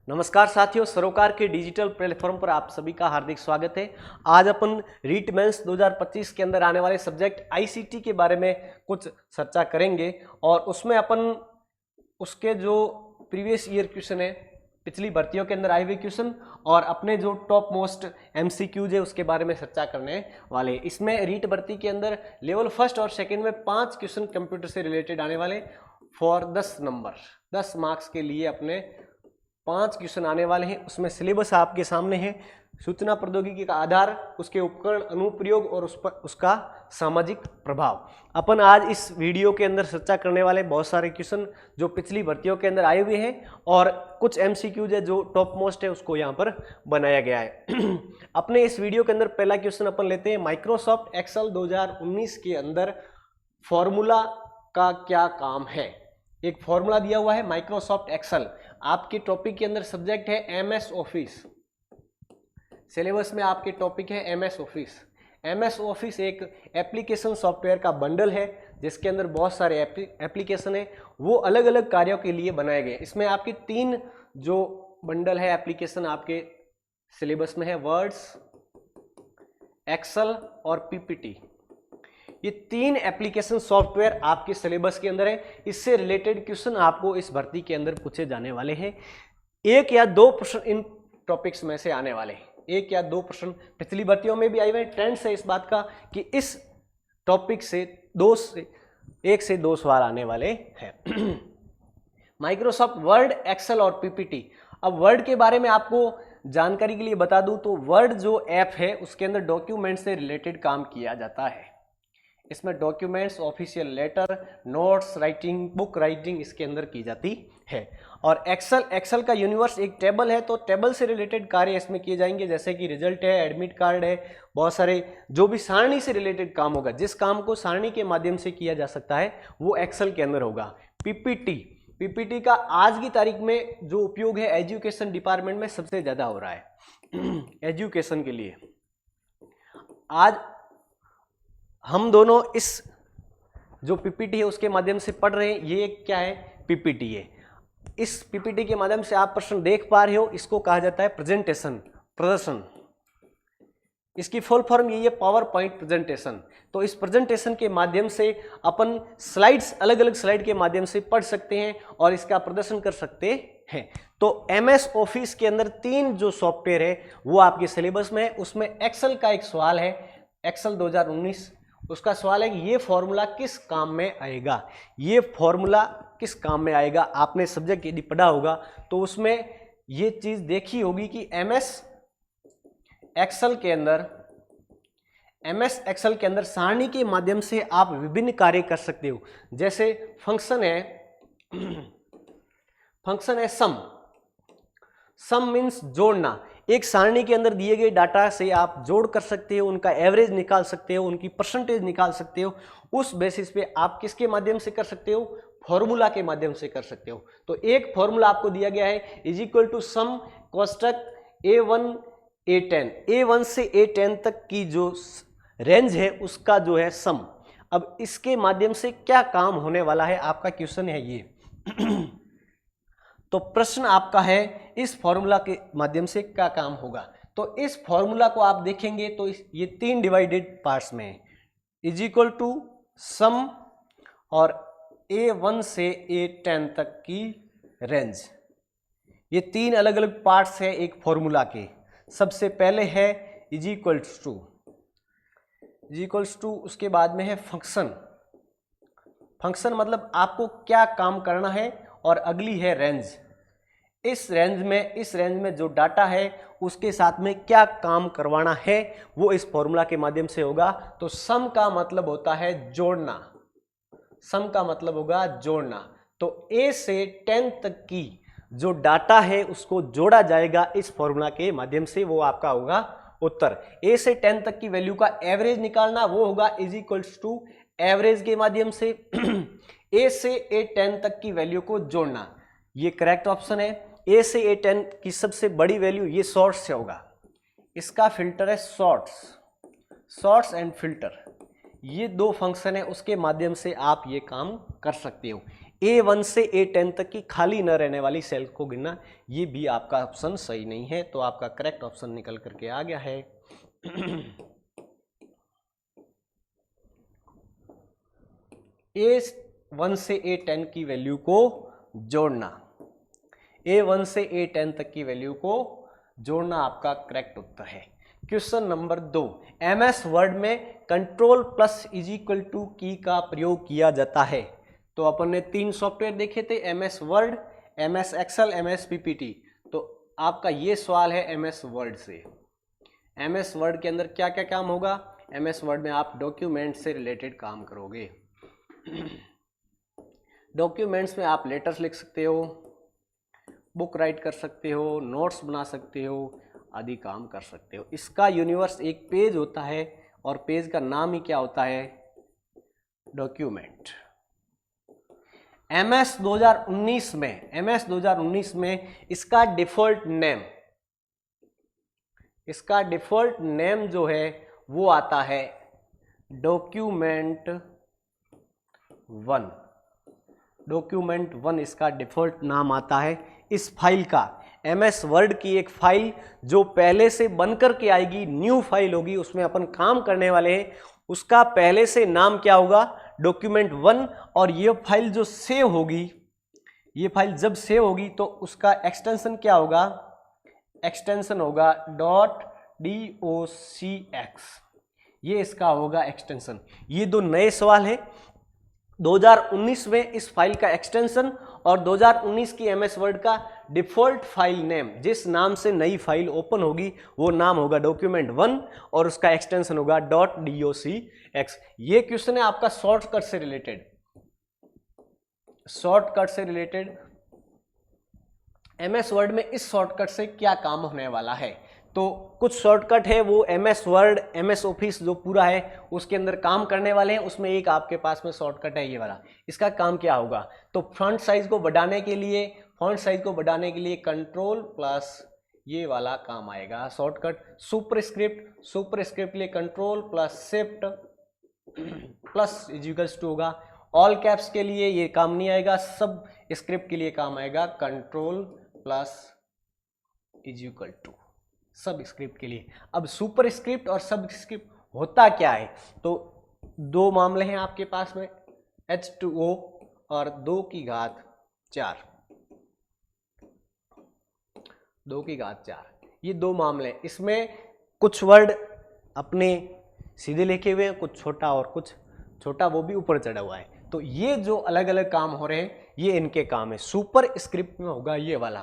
नमस्कार साथियों, सरोकार के डिजिटल प्लेटफॉर्म पर आप सभी का हार्दिक स्वागत है। आज अपन रीट मेंस 2025 के अंदर आने वाले सब्जेक्ट आईसीटी के बारे में कुछ चर्चा करेंगे और उसमें अपन उसके जो प्रीवियस ईयर क्वेश्चन है, पिछली भर्तियों के अंदर आए हुए क्वेश्चन और अपने जो टॉप मोस्ट एमसीक्यूज है उसके बारे में चर्चा करने वाले। इसमें रीट भर्ती के अंदर लेवल फर्स्ट और सेकेंड में 5 क्वेश्चन कंप्यूटर से रिलेटेड आने वाले फॉर 10 नंबर, 10 मार्क्स के लिए अपने 5 क्वेश्चन आने वाले हैं। उसमें सिलेबस आपके सामने है। सूचना प्रौद्योगिकी का आधार, उसके उपकरण, अनुप्रयोग और उस पर उसका सामाजिक प्रभाव। अपन आज इस वीडियो के अंदर चर्चा करने वाले बहुत सारे क्वेश्चन जो पिछली भर्तियों के अंदर आए हुए हैं और कुछ एमसीक्यूज है जो टॉप मोस्ट है उसको यहाँ पर बनाया गया है। अपने इस वीडियो के अंदर पहला क्वेश्चन अपन लेते हैं। माइक्रोसॉफ्ट एक्सेल 2019 के अंदर फॉर्मूला का क्या काम है। एक फॉर्मूला दिया हुआ है माइक्रोसॉफ्ट एक्सेल। आपके टॉपिक के अंदर सब्जेक्ट है एमएस ऑफिस। सिलेबस में आपके टॉपिक है एमएस ऑफिस। एमएस ऑफिस एक एप्लीकेशन सॉफ्टवेयर का बंडल है जिसके अंदर बहुत सारे एप्लीकेशन है, वो अलग अलग कार्यों के लिए बनाए गए। इसमें आपके 3 जो बंडल है एप्लीकेशन आपके सिलेबस में है, वर्ड्स, एक्सेल और पीपीटी। ये 3 एप्लीकेशन सॉफ्टवेयर आपके सिलेबस के अंदर है। इससे रिलेटेड क्वेश्चन आपको इस भर्ती के अंदर पूछे जाने वाले हैं। 1 या 2 प्रश्न इन टॉपिक्स में से आने वाले हैं। 1 या 2 प्रश्न पिछली भर्तियों में भी आए हुए। ट्रेंड है इस बात का कि इस टॉपिक से 1 से 2 सवाल आने वाले हैं। माइक्रोसॉफ्ट वर्ड, एक्सेल और पीपीटी। अब वर्ड के बारे में आपको जानकारी के लिए बता दूं तो वर्ड जो ऐप है उसके अंदर डॉक्यूमेंट से रिलेटेड काम किया जाता है। इसमें documents, official letter, notes writing, book writing इसके अंदर की जाती है। और एक्सेल का यूनिवर्स एक टेबल है, तो टेबल से रिलेटेड कार्य इसमें किए जाएंगे, जैसे कि रिजल्ट है, एडमिट कार्ड है, बहुत सारे जो भी सारणी से रिलेटेड काम होगा, जिस काम को सारणी के माध्यम से किया जा सकता है वो एक्सेल के अंदर होगा। पीपीटी का आज की तारीख में जो उपयोग है एजुकेशन डिपार्टमेंट में सबसे ज्यादा हो रहा है। एजुकेशन के लिए आज हम दोनों इस जो पीपीटी है उसके माध्यम से पढ़ रहे हैं। ये क्या है? पीपीटी है। इस पीपीटी के माध्यम से आप प्रश्न देख पा रहे हो, इसको कहा जाता है प्रेजेंटेशन, प्रदर्शन। इसकी फुल फॉर्म यही है, पावर पॉइंट प्रेजेंटेशन। तो इस प्रेजेंटेशन के माध्यम से अपन स्लाइड्स, अलग अलग स्लाइड के माध्यम से पढ़ सकते हैं और इसका प्रदर्शन कर सकते हैं। तो एमएस ऑफिस के अंदर 3 जो सॉफ्टवेयर है वो आपके सिलेबस में है। उसमें एक्सेल का एक सवाल है, एक्सेल 2019, उसका सवाल है कि ये फॉर्मूला किस काम में आएगा। ये फॉर्मूला किस काम में आएगा? आपने सब्जेक्ट यदि पढ़ा होगा तो उसमें ये चीज देखी होगी कि एमएस एक्सेल के अंदर सारणी के माध्यम से आप विभिन्न कार्य कर सकते हो। जैसे फंक्शन है सम मीन्स जोड़ना। एक सारणी के अंदर दिए गए डाटा से आप जोड़ कर सकते हो, उनका एवरेज निकाल सकते हो, उनकी परसेंटेज निकाल सकते हो। उस बेसिस पे आप किसके माध्यम से कर सकते हो? फॉर्मूला के माध्यम से कर सकते हो। तो एक फॉर्मूला आपको दिया गया है, इज इक्वल टू सम कोष्टक A1 A10, A1 से A10 तक की जो रेंज है उसका जो है सम। अब इसके माध्यम से क्या काम होने वाला है, आपका क्वेश्चन है ये। तो प्रश्न आपका है इस फॉर्मूला के माध्यम से क्या काम होगा। तो इस फॉर्मूला को आप देखेंगे तो ये 3 डिवाइडेड पार्ट्स में है, इज इक्वल टू सम और A1 से A10 तक की रेंज। ये 3 अलग अलग पार्ट्स है एक फॉर्मूला के। सबसे पहले है इज इक्वल्स टू, उसके बाद में है फंक्शन मतलब आपको क्या काम करना है, और अगली है रेंज। इस रेंज में जो डाटा है उसके साथ में क्या काम करवाना है वो इस फॉर्मूला के माध्यम से होगा। तो सम का मतलब होता है जोड़ना। तो A से 10 तक की जो डाटा है उसको जोड़ा जाएगा इस फॉर्मूला के माध्यम से, वो आपका होगा उत्तर। A से 10 तक की वैल्यू का एवरेज निकालना, वो होगा इज इक्वल्स टू एवरेज के माध्यम से A से A10 तक की वैल्यू को जोड़ना। ये करेक्ट ऑप्शन है। A से A10 की सबसे बड़ी वैल्यू ये शॉर्ट्स से होगा। इसका फिल्टर है शॉर्ट्स एंड फिल्टर। ये 2 फंक्शन है, उसके माध्यम से आप ये काम कर सकते हो। A1 से A10 तक की खाली न रहने वाली सेल को गिनना, ये भी आपका ऑप्शन सही नहीं है, तो आपका करेक्ट ऑप्शन निकल करके आ गया है A1 से A10 की वैल्यू को जोड़ना, A1 से A10 तक की वैल्यू को जोड़ना आपका करेक्ट उत्तर है। क्वेश्चन नंबर 2, MS वर्ड में control plus is equal to key का प्रयोग किया जाता है। तो अपन ने 3 सॉफ्टवेयर देखे थे, MS word, MS excel, MS PPT। तो आपका ये सवाल है MS वर्ड से। MS वर्ड के अंदर क्या क्या काम होगा? MS वर्ड में आप डॉक्यूमेंट से रिलेटेड काम करोगे। डॉक्यूमेंट्स में आप लेटर्स लिख सकते हो, बुक राइट कर सकते हो, नोट्स बना सकते हो, आदि काम कर सकते हो। इसका यूनिवर्स एक पेज होता है और पेज का नाम ही क्या होता है? डॉक्यूमेंट। MS 2019 में इसका डिफॉल्ट नेम जो है वो आता है डॉक्यूमेंट 1 इसका डिफॉल्ट नाम आता है। इस फाइल का, MS वर्ड की एक फाइल जो पहले से बनकर के आएगी, न्यू फाइल होगी, उसमें अपन काम करने वाले हैं, उसका पहले से नाम क्या होगा? डॉक्यूमेंट 1। और ये फाइल जो सेव होगी, ये फाइल जब सेव होगी तो उसका एक्सटेंशन क्या होगा? एक्सटेंशन होगा .docx, ये इसका होगा एक्सटेंशन। ये दो नए सवाल है। 2019 में इस फाइल का एक्सटेंशन और 2019 की MS वर्ड का डिफॉल्ट फाइल नेम, जिस नाम से नई फाइल ओपन होगी वो नाम होगा डॉक्यूमेंट 1 और उसका एक्सटेंशन होगा .docx। ये क्वेश्चन है आपका शॉर्टकट से रिलेटेड। MS वर्ड में इस शॉर्टकट से क्या काम होने वाला है? तो कुछ शॉर्टकट है वो MS वर्ड, MS ऑफिस जो पूरा है उसके अंदर काम करने वाले हैं। उसमें एक आपके पास में शॉर्टकट है ये वाला। इसका काम क्या होगा? तो फॉन्ट साइज को बढ़ाने के लिए कंट्रोल प्लस ये वाला काम आएगा शॉर्टकट। सुपरस्क्रिप्ट लिए control plus shift plus equals to होगा। ऑल कैप्स के लिए ये काम नहीं आएगा। सब स्क्रिप्ट के लिए काम आएगा कंट्रोल प्लस इक्वल टू, सब स्क्रिप्ट के लिए। अब सुपर स्क्रिप्ट और सब स्क्रिप्ट होता क्या है? तो दो मामले हैं आपके पास में, H2O और 2 की घात 4, ये दो मामले। इसमें कुछ वर्ड अपने सीधे लिखे हुए हैं, कुछ छोटा और कुछ छोटा वो भी ऊपर चढ़ा हुआ है। तो ये जो अलग अलग काम हो रहे हैं ये इनके काम है। सुपर स्क्रिप्ट में होगा ये वाला,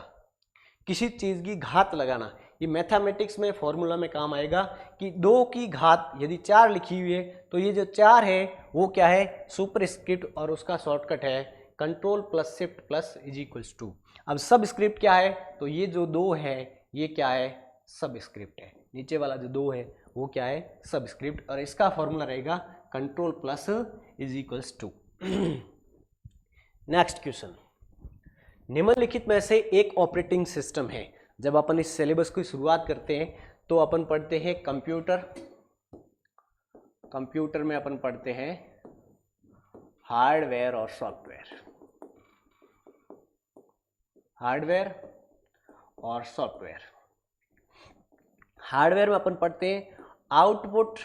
किसी चीज की घात लगाना। ये मैथमेटिक्स में फॉर्मूला में काम आएगा कि 2 की घात यदि 4 लिखी हुई है तो ये जो 4 है वो क्या है? सुपर स्क्रिप्ट और उसका शॉर्टकट है control plus shift plus is equals to. अब सब स्क्रिप्ट क्या है? तो ये जो 2 है ये क्या है? सब स्क्रिप्ट है। नीचे वाला जो 2 है वो क्या है? सब स्क्रिप्ट। और इसका फॉर्मूला रहेगा control plus is equals to. Next question, निम्नलिखित में से एक ऑपरेटिंग सिस्टम है। जब अपन इस सिलेबस की शुरुआत करते हैं तो अपन पढ़ते हैं कंप्यूटर में अपन पढ़ते हैं हार्डवेयर और सॉफ्टवेयर। हार्डवेयर में अपन पढ़ते हैं आउटपुट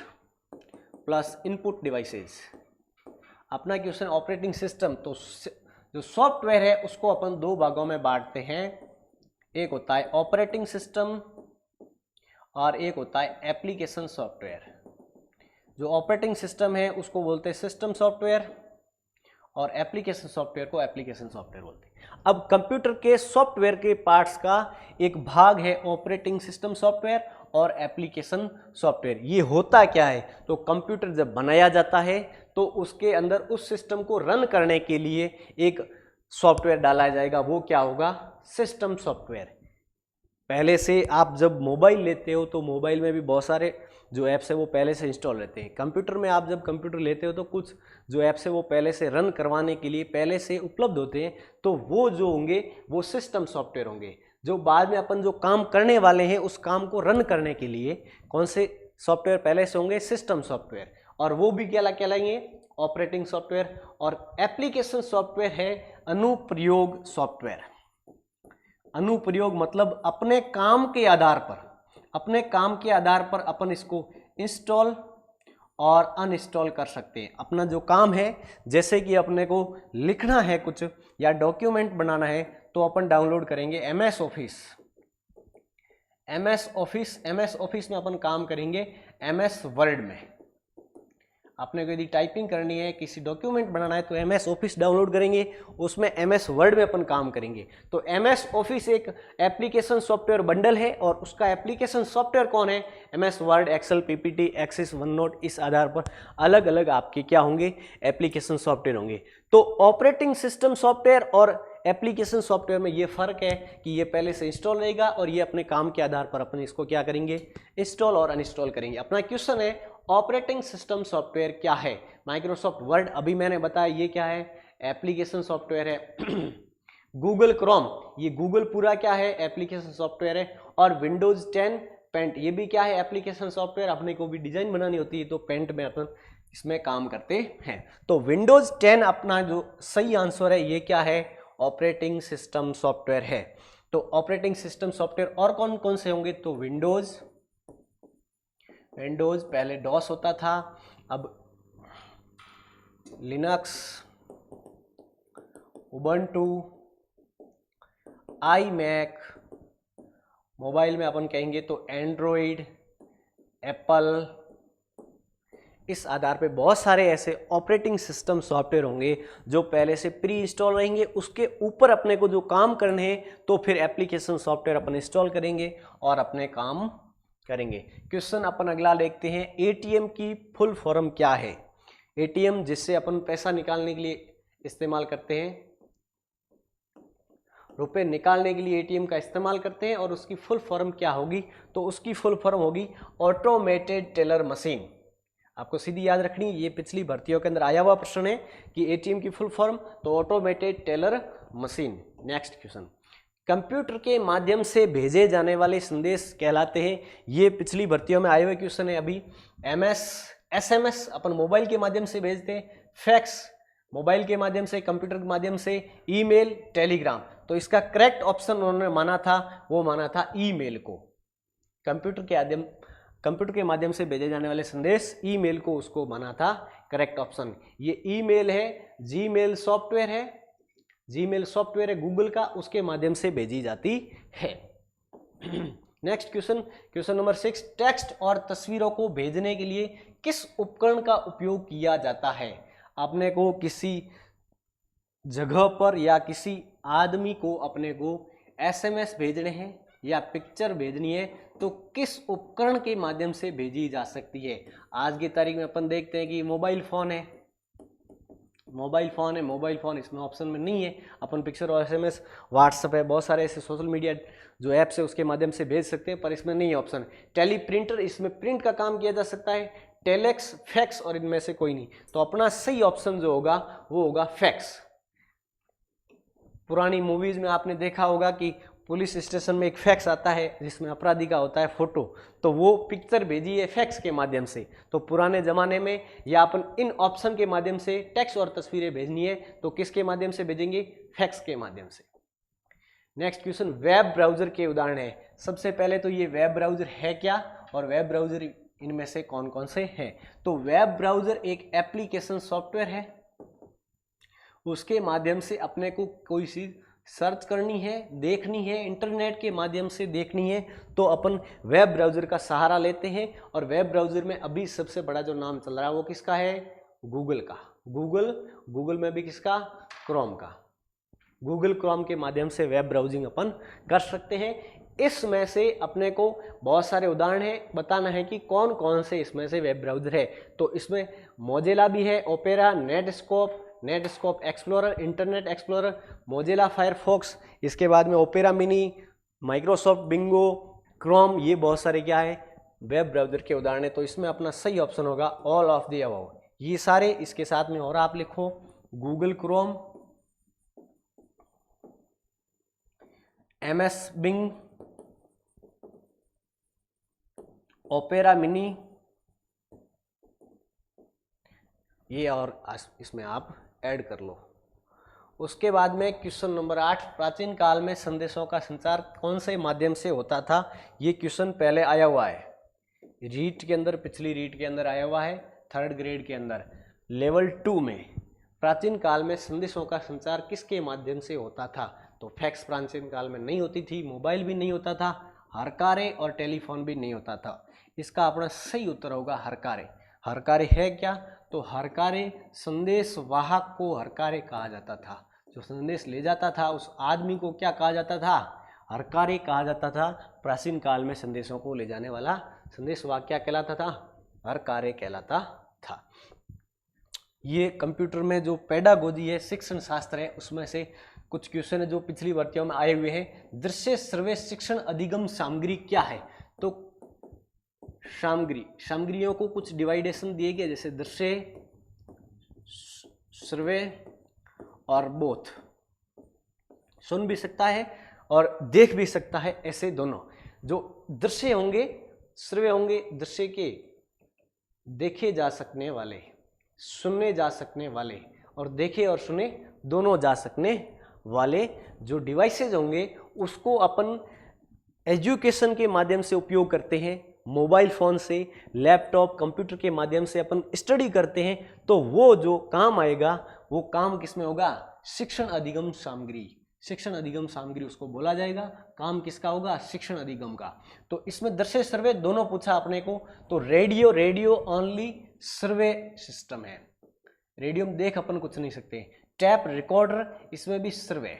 प्लस इनपुट डिवाइसेस। अपना क्वेश्चन ऑपरेटिंग सिस्टम, तो जो सॉफ्टवेयर है उसको अपन 2 भागों में बांटते हैं। एक होता है ऑपरेटिंग सिस्टम और एक होता है एप्लीकेशन सॉफ्टवेयर। जो ऑपरेटिंग सिस्टम है उसको बोलते हैं सिस्टम सॉफ्टवेयर और एप्लीकेशन सॉफ्टवेयर को एप्लीकेशन सॉफ्टवेयर बोलते हैं। अब कंप्यूटर के सॉफ्टवेयर के पार्ट्स का एक भाग है ऑपरेटिंग सिस्टम सॉफ्टवेयर और एप्लीकेशन सॉफ्टवेयर। ये होता क्या है? तो कंप्यूटर जब बनाया जाता है तो उसके अंदर उस सिस्टम को रन करने के लिए एक सॉफ्टवेयर डाला जाएगा, वो क्या होगा? System software. पहले से आप जब मोबाइल लेते हो तो मोबाइल में भी बहुत सारे जो ऐप्स है वो पहले से इंस्टॉल रहते हैं। कंप्यूटर में आप जब कंप्यूटर लेते हो तो कुछ जो ऐप्स है वो पहले से रन करवाने के लिए पहले से उपलब्ध होते हैं, तो वो जो होंगे वो सिस्टम सॉफ्टवेयर होंगे। जो बाद में अपन जो काम करने वाले हैं उस काम को रन करने के लिए कौन से सॉफ्टवेयर पहले से होंगे? System software. और वो भी क्या कहलाएंगे? ऑपरेटिंग सॉफ्टवेयर, और एप्लीकेशन सॉफ्टवेयर है अनुप्रयोग सॉफ्टवेयर। अनुप्रयोग मतलब अपने काम के आधार पर अपन इसको इंस्टॉल और अनइंस्टॉल कर सकते हैं। अपना जो काम है, जैसे कि अपने को लिखना है कुछ या डॉक्यूमेंट बनाना है, तो अपन डाउनलोड करेंगे एमएस ऑफिस में अपन काम करेंगे एमएस वर्ड में। आपने को यदि टाइपिंग करनी है, किसी डॉक्यूमेंट बनाना है, तो एमएस ऑफिस डाउनलोड करेंगे, उसमें एमएस वर्ड में अपन काम करेंगे। तो एमएस ऑफिस एक एप्लीकेशन सॉफ्टवेयर बंडल है, और उसका एप्लीकेशन सॉफ्टवेयर कौन है? MS word, excel, PPT, access, one note. इस आधार पर अलग अलग आपके क्या होंगे? एप्लीकेशन सॉफ्टवेयर होंगे। तो ऑपरेटिंग सिस्टम सॉफ्टवेयर और एप्लीकेशन सॉफ्टवेयर में ये फर्क है कि ये पहले से इंस्टॉल रहेगा, और ये अपने काम के आधार पर अपन इसको क्या करेंगे? इंस्टॉल और अनइंस्टॉल करेंगे। अपना क्वेश्चन है, ऑपरेटिंग सिस्टम सॉफ्टवेयर क्या है? माइक्रोसॉफ्ट वर्ड अभी मैंने बताया, ये क्या है? एप्लीकेशन सॉफ्टवेयर है। गूगल क्रोम, ये गूगल पूरा क्या है? एप्लीकेशन सॉफ्टवेयर है। और विंडोज 10 पेंट, ये भी क्या है? Application software. अपने को भी डिजाइन बनानी होती है, तो पेंट में अपन इसमें काम करते हैं। तो विंडोज 10 अपना जो सही आंसर है, ये क्या है? ऑपरेटिंग सिस्टम सॉफ्टवेयर है। तो ऑपरेटिंग सिस्टम सॉफ्टवेयर और कौन कौन से होंगे? तो विंडोज पहले डॉस होता था, अब लिनक्स, उबंटू, आईमैक, मोबाइल में अपन कहेंगे तो एंड्रॉइड, एप्पल। इस आधार पे बहुत सारे ऐसे ऑपरेटिंग सिस्टम सॉफ्टवेयर होंगे जो पहले से प्री इंस्टॉल रहेंगे। उसके ऊपर अपने को जो काम करने हैं, तो फिर एप्लीकेशन सॉफ्टवेयर अपन इंस्टॉल करेंगे और अपने काम करेंगे। क्वेश्चन अपन अगला देखते हैं, एटीएम की फुल फॉर्म क्या है? एटीएम जिससे अपन पैसा निकालने के लिए इस्तेमाल करते हैं, रुपए निकालने के लिए एटीएम का इस्तेमाल करते हैं, और उसकी फुल फॉर्म क्या होगी? तो उसकी फुल फॉर्म होगी ऑटोमेटेड टेलर मशीन। आपको सीधी याद रखनी, ये पिछली भर्तियों के अंदर आया हुआ प्रश्न है कि एटीएम की फुल फॉर्म, तो automated teller machine. Next question, computer के माध्यम से भेजे जाने वाले संदेश कहलाते हैं। ये पिछली भर्तियों में आए हुए क्वेश्चन है। अभी एसएमएस अपन मोबाइल के माध्यम से भेजते हैं, फैक्स मोबाइल के माध्यम से, कंप्यूटर के माध्यम से, ईमेल, टेलीग्राम। तो इसका करेक्ट ऑप्शन उन्होंने माना था, वो माना था ईमेल को। कंप्यूटर के माध्यम से भेजे जाने वाले संदेश, ईमेल को उसको माना था करेक्ट ऑप्शन। ये ईमेल है, जीमेल सॉफ्टवेयर है गूगल का, उसके माध्यम से भेजी जाती है। नेक्स्ट क्वेश्चन नंबर 6, टेक्स्ट और तस्वीरों को भेजने के लिए किस उपकरण का उपयोग किया जाता है? अपने को किसी जगह पर या किसी आदमी को अपने को एसएमएस भेजने हैं या पिक्चर भेजनी है, तो किस उपकरण के माध्यम से भेजी जा सकती है? आज की तारीख में अपन देखते हैं कि मोबाइल फोन है, मोबाइल फोन इसमें ऑप्शन में नहीं है। अपन पिक्चर और एसएमएस, व्हाट्सएप है, बहुत सारे ऐसे सोशल मीडिया जो ऐप्स है उसके माध्यम से भेज सकते हैं, पर इसमें नहीं है ऑप्शन। टेली प्रिंटर, इसमें प्रिंट का काम किया जा सकता है। टेलेक्स, फैक्स, और इनमें से कोई नहीं। तो अपना सही ऑप्शन जो होगा वो होगा फैक्स। पुरानी मूवीज में आपने देखा होगा कि पुलिस स्टेशन में एक फैक्स आता है जिसमें अपराधी का होता है फोटो, तो वो पिक्चर भेजी है फैक्स के माध्यम से। तो पुराने जमाने में या अपन इन ऑप्शन के माध्यम से टेक्स्ट और तस्वीरें भेजनी है, तो किसके माध्यम से भेजेंगे? फैक्स के माध्यम से। नेक्स्ट क्वेश्चन, वेब ब्राउजर के उदाहरण है। सबसे पहले तो ये वेब ब्राउजर है क्या, और वेब ब्राउजर इनमें से कौन कौन से हैं? तो वेब ब्राउजर एक एप्लीकेशन सॉफ्टवेयर है, उसके माध्यम से अपने को कोई चीज सर्च करनी है, देखनी है, इंटरनेट के माध्यम से देखनी है, तो अपन वेब ब्राउजर का सहारा लेते हैं। और वेब ब्राउजर में अभी सबसे बड़ा जो नाम चल रहा है वो किसका है? गूगल का। गूगल में भी किसका? क्रोम का। गूगल क्रोम के माध्यम से वेब ब्राउजिंग अपन कर सकते हैं। इसमें से अपने को बहुत सारे उदाहरण है, बताना है कि कौन कौन से इसमें से वेब ब्राउजर है। तो इसमें मोजिला भी है, Opera, Netscape explorer, internet explorer, Mozilla Firefox, इसके बाद में Opera mini, Microsoft Bingo, Chrome, ये बहुत सारे क्या है? वेब ब्राउजर के उदाहरण है। तो इसमें अपना सही ऑप्शन होगा ऑल ऑफ द अबव, ये सारे। इसके साथ में और आप लिखो Google Chrome, MS Bing, Opera Mini, ये और इसमें आप ऐड कर लो। उसके बाद में क्वेश्चन नंबर 8, प्राचीन काल में संदेशों का संचार कौन से माध्यम से होता था। ये क्वेश्चन पहले आया हुआ है रीट के अंदर, पिछली रीट के अंदर आया हुआ है 3rd ग्रेड के अंदर लेवल 2 में। प्राचीन काल में संदेशों का संचार किसके माध्यम से होता था। तो फैक्स प्राचीन काल में नहीं होती थी, मोबाइल भी नहीं होता था, हरकारे और टेलीफोन भी नहीं होता था। इसका अपना सही उत्तर होगा हरकारे। हरकारे है क्या। तो हरकारे संदेश वाहक को हरकारे कहा जाता था। जो संदेश ले जाता था उस आदमी को क्या कहा जाता था, हरकारे कहा जाता था। प्राचीन काल में संदेशों को ले जाने वाला संदेश वाहक क्या कहलाता था, हरकारे कहलाता था। ये कंप्यूटर में जो पेडागोजी है, शिक्षण शास्त्र है, उसमें से कुछ क्वेश्चन है जो पिछली भर्तियों में आए हुए हैं। दृश्य श्रव्य शिक्षण अधिगम सामग्री क्या है। तो सामग्रियों को कुछ डिवाइडेशन दिए गए, जैसे दृश्य, श्रव्य और बोथ, सुन भी सकता है और देख भी सकता है। ऐसे दोनों जो दृश्य होंगे, श्रव्य होंगे दृश्य के देखे जा सकने वाले, सुनने जा सकने वाले, और देखे और सुने दोनों जा सकने वाले जो डिवाइसेज होंगे उसको अपन एजुकेशन के माध्यम से उपयोग करते हैं। मोबाइल फ़ोन से, लैपटॉप, कंप्यूटर के माध्यम से अपन स्टडी करते हैं, तो वो जो काम आएगा वो काम किसमें होगा, शिक्षण अधिगम सामग्री। शिक्षण अधिगम सामग्री उसको बोला जाएगा। काम किसका होगा, शिक्षण अधिगम का। तो इसमें दृश्य सर्वे दोनों पूछा अपने को। तो रेडियो ओनली सर्वे सिस्टम है। रेडियो में देख अपन कुछ नहीं सकते। टैप रिकॉर्डर, इसमें भी सर्वे।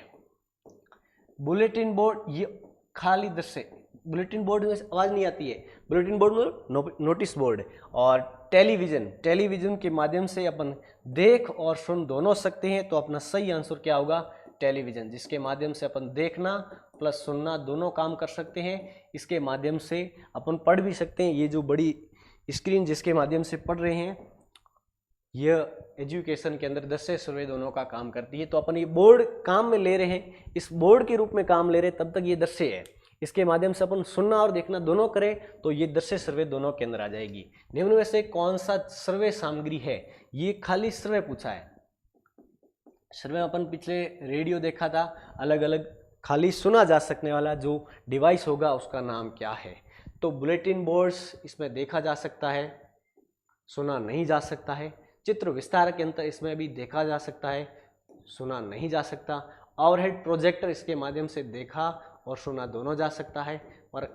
बुलेटिन बोर्ड, ये खाली दृश्य। बुलेटिन बोर्ड में आवाज नहीं आती है, बुलेटिन बोर्ड में नोटिस बोर्ड। और टेलीविजन के माध्यम से अपन देख और सुन दोनों सकते हैं। तो अपना सही आंसर क्या होगा, टेलीविजन, जिसके माध्यम से अपन देखना प्लस सुनना दोनों काम कर सकते हैं। इसके माध्यम से अपन पढ़ भी सकते हैं। ये जो बड़ी स्क्रीन जिसके माध्यम से पढ़ रहे हैं, यह एजुकेशन के अंदर दृश्य श्रव्य दोनों का काम करती है। तो अपन ये बोर्ड काम में ले रहे हैं, इस बोर्ड के रूप में काम ले रहे हैं, तब तक ये दृश्य है। इसके माध्यम से अपन सुनना और देखना दोनों करें तो ये दृश्य श्रव्य दोनों के अंदर आ जाएगी। निम्न में से कौन सा श्रव्य सामग्री है। ये खाली श्रव्य पूछा है। श्रव्य अपन पिछले रेडियो देखा था, अलग अलग खाली सुना जा सकने वाला जो डिवाइस होगा उसका नाम क्या है। तो बुलेटिन बोर्ड्स इसमें देखा जा सकता है, सुना नहीं जा सकता है। चित्र विस्तार के अंतर इसमें भी देखा जा सकता है, सुना नहीं जा सकता। ओवरहेड प्रोजेक्टर, इसके माध्यम से देखा और सुना दोनों जा सकता है। और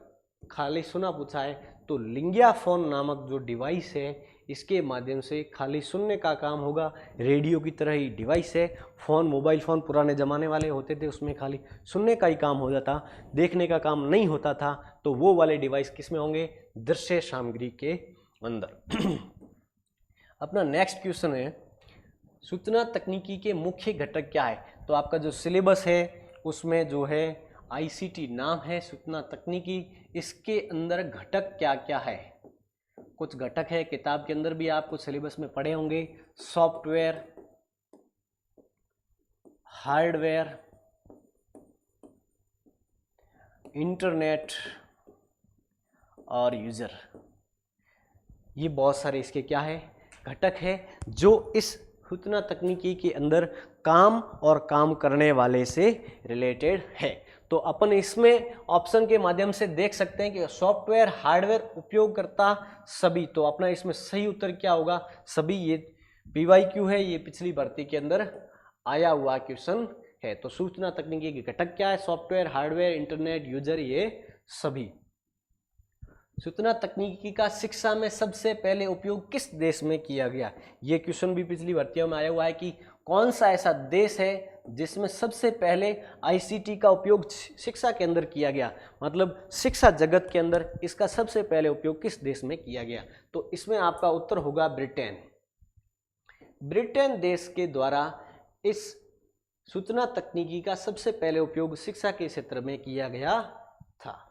खाली सुना पूछा है तो लिंगिया फोन नामक जो डिवाइस है इसके माध्यम से खाली सुनने का काम होगा। रेडियो की तरह ही डिवाइस है। फ़ोन, मोबाइल फ़ोन पुराने ज़माने वाले होते थे, उसमें खाली सुनने का ही काम होता था, देखने का काम नहीं होता था। तो वो वाले डिवाइस किस में होंगे, दृश्य सामग्री के अंदर। अपना नेक्स्ट क्वेश्चन है, सूचना तकनीकी के मुख्य घटक क्या है। तो आपका जो सिलेबस है उसमें जो है ICT नाम है सूचना तकनीकी। इसके अंदर घटक क्या क्या है, कुछ घटक है, किताब के अंदर भी आपको सिलेबस में पढ़े होंगे। सॉफ्टवेयर, हार्डवेयर, इंटरनेट और यूजर। ये बहुत सारे इसके क्या है, घटक है जो इस सूचना तकनीकी के अंदर काम और काम करने वाले से रिलेटेड है। तो अपन इसमें ऑप्शन के माध्यम से देख सकते हैं कि सॉफ्टवेयर, हार्डवेयर, उपयोगकर्ता सभी। तो अपना इसमें सही उत्तर क्या होगा, सभी। ये PYQ है, ये पिछली भर्ती के अंदर आया हुआ क्वेश्चन है। तो सूचना तकनीकी के घटक क्या है, सॉफ्टवेयर, हार्डवेयर, इंटरनेट, यूजर, ये सभी। सूचना तकनीकी का शिक्षा में सबसे पहले उपयोग किस देश में किया गया। ये क्वेश्चन भी पिछली भर्तियों में आया हुआ है कि कौन सा ऐसा देश है जिसमें सबसे पहले ICT का उपयोग शिक्षा के अंदर किया गया, मतलब शिक्षा जगत के अंदर इसका सबसे पहले उपयोग किस देश में किया गया। तो इसमें आपका उत्तर होगा ब्रिटेन। ब्रिटेन देश के द्वारा इस सूचना तकनीकी का सबसे पहले उपयोग शिक्षा के क्षेत्र में किया गया था।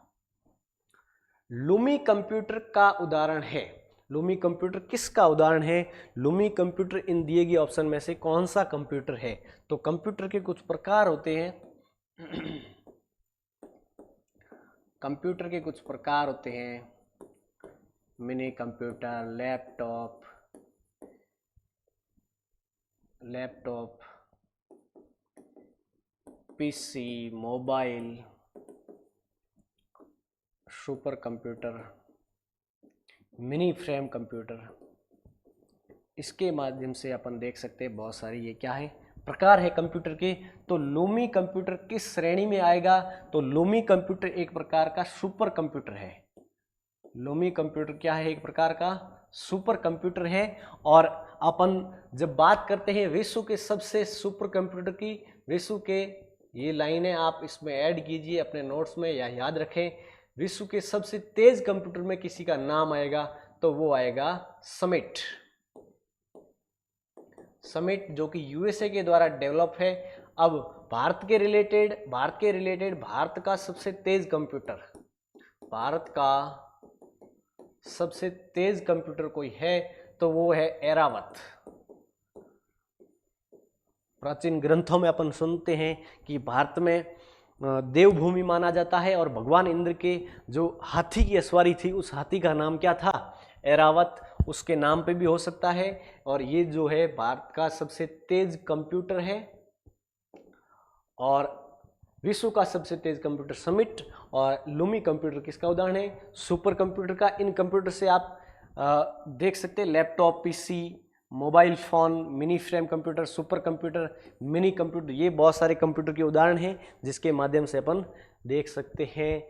लूमी कंप्यूटर का उदाहरण है। लूमी कंप्यूटर किसका उदाहरण है, लूमी कंप्यूटर इन दिए गए ऑप्शन में से कौन सा कंप्यूटर है। तो कंप्यूटर के कुछ प्रकार होते हैं। कंप्यूटर के कुछ प्रकार होते हैं, mini computer, laptop, laptop, PC, mobile, super computer, mini frame computer, इसके माध्यम से अपन देख सकते हैं बहुत सारी ये क्या है प्रकार है कंप्यूटर के। तो लूमी कंप्यूटर किस श्रेणी में आएगा? तो लूमी कंप्यूटर एक प्रकार का सुपर कंप्यूटर है। लूमी कंप्यूटर क्या है? एक प्रकार का सुपर कंप्यूटर है। और अपन जब बात करते हैं विश्व के सबसे सुपर कंप्यूटर की, विश्व के ये लाइनें आप इसमें ऐड कीजिए अपने नोट्स में या याद रखें। विश्व के सबसे तेज कंप्यूटर में किसी का नाम आएगा तो वो आएगा समिट। समिट जो कि यूएसए के द्वारा डेवलप है। अब भारत के रिलेटेड भारत का सबसे तेज कंप्यूटर, भारत का सबसे तेज कंप्यूटर कोई है तो वो है ऐरावत। प्राचीन ग्रंथों में अपन सुनते हैं कि भारत में देवभूमि माना जाता है और भगवान इंद्र के जो हाथी की सवारी थी उस हाथी का नाम क्या था? ऐरावत। उसके नाम पे भी हो सकता है। और ये जो है भारत का सबसे तेज कंप्यूटर है और विश्व का सबसे तेज कंप्यूटर समिट। और लूमी कंप्यूटर किसका उदाहरण है? सुपर कंप्यूटर का। इन कंप्यूटर से आप देख सकते हैं laptop, PC, mobile phone, mini frame computer, super computer, mini computer, ये बहुत सारे कंप्यूटर के उदाहरण हैं जिसके माध्यम से अपन देख सकते हैं।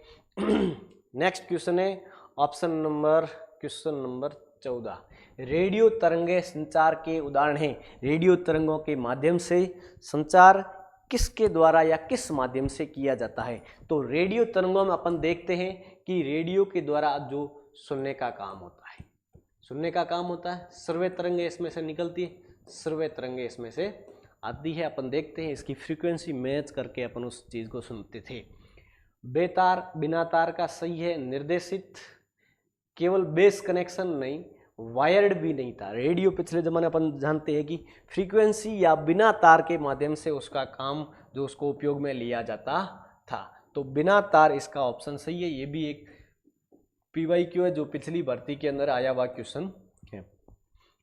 नेक्स्ट क्वेश्चन है क्वेश्चन नंबर 14। रेडियो तरंगे संचार के उदाहरण हैं। रेडियो तरंगों के माध्यम से संचार किसके द्वारा या किस माध्यम से किया जाता है? तो रेडियो तरंगों में अपन देखते हैं कि रेडियो के द्वारा जो सुनने का काम होता है, श्रव्य तरंगे इसमें से निकलती है, श्रव्य तरंगे इसमें से आती है। अपन देखते हैं इसकी फ्रीक्वेंसी मैच करके अपन उस चीज को सुनते थे। बेतार बिना तार का सही है। निर्देशित केवल बेस कनेक्शन नहीं, वायर्ड भी नहीं था। रेडियो पिछले जमाने अपन जानते हैं कि फ्रीक्वेंसी या बिना तार के माध्यम से उसका काम जो उसको उपयोग में लिया जाता था। तो बिना तार इसका ऑप्शन सही है। ये भी एक PYQ है जो पिछली भर्ती के अंदर आया हुआ क्वेश्चन है।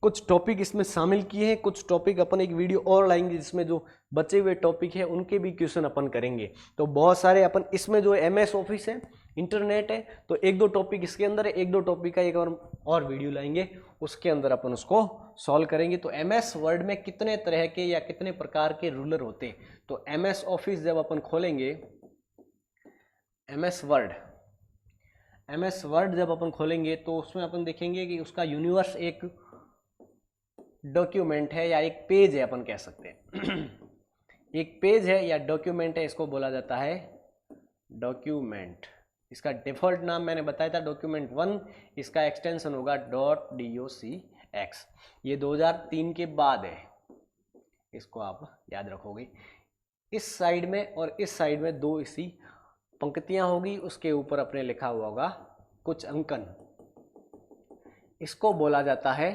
कुछ टॉपिक इसमें शामिल किए हैं, कुछ टॉपिक अपन एक वीडियो और लाएंगे जिसमें जो बचे हुए टॉपिक है उनके भी क्वेश्चन अपन करेंगे। तो बहुत सारे अपन इसमें जो MS ऑफिस है, इंटरनेट है, तो एक दो टॉपिक इसके अंदर है, एक दो टॉपिक का एक और वीडियो लाएंगे, उसके अंदर अपन उसको सॉल्व करेंगे। तो MS वर्ड में कितने तरह के या कितने प्रकार के रूलर होते हैं? तो MS ऑफिस जब अपन खोलेंगे, MS वर्ड जब अपन खोलेंगे तो उसमें अपन देखेंगे कि उसका यूनिवर्स एक डॉक्यूमेंट है या एक पेज है, अपन कह सकते हैं। एक पेज है या डॉक्यूमेंट है, इसको बोला जाता है डॉक्यूमेंट। इसका डिफॉल्ट नाम मैंने बताया था document1, इसका एक्सटेंशन होगा .docx। ये 2003 के बाद है, इसको आप याद रखोगे। इस साइड में और इस साइड में दो इसी पंक्तियां होगी, उसके ऊपर अपने लिखा हुआ होगा कुछ अंकन। इसको बोला जाता है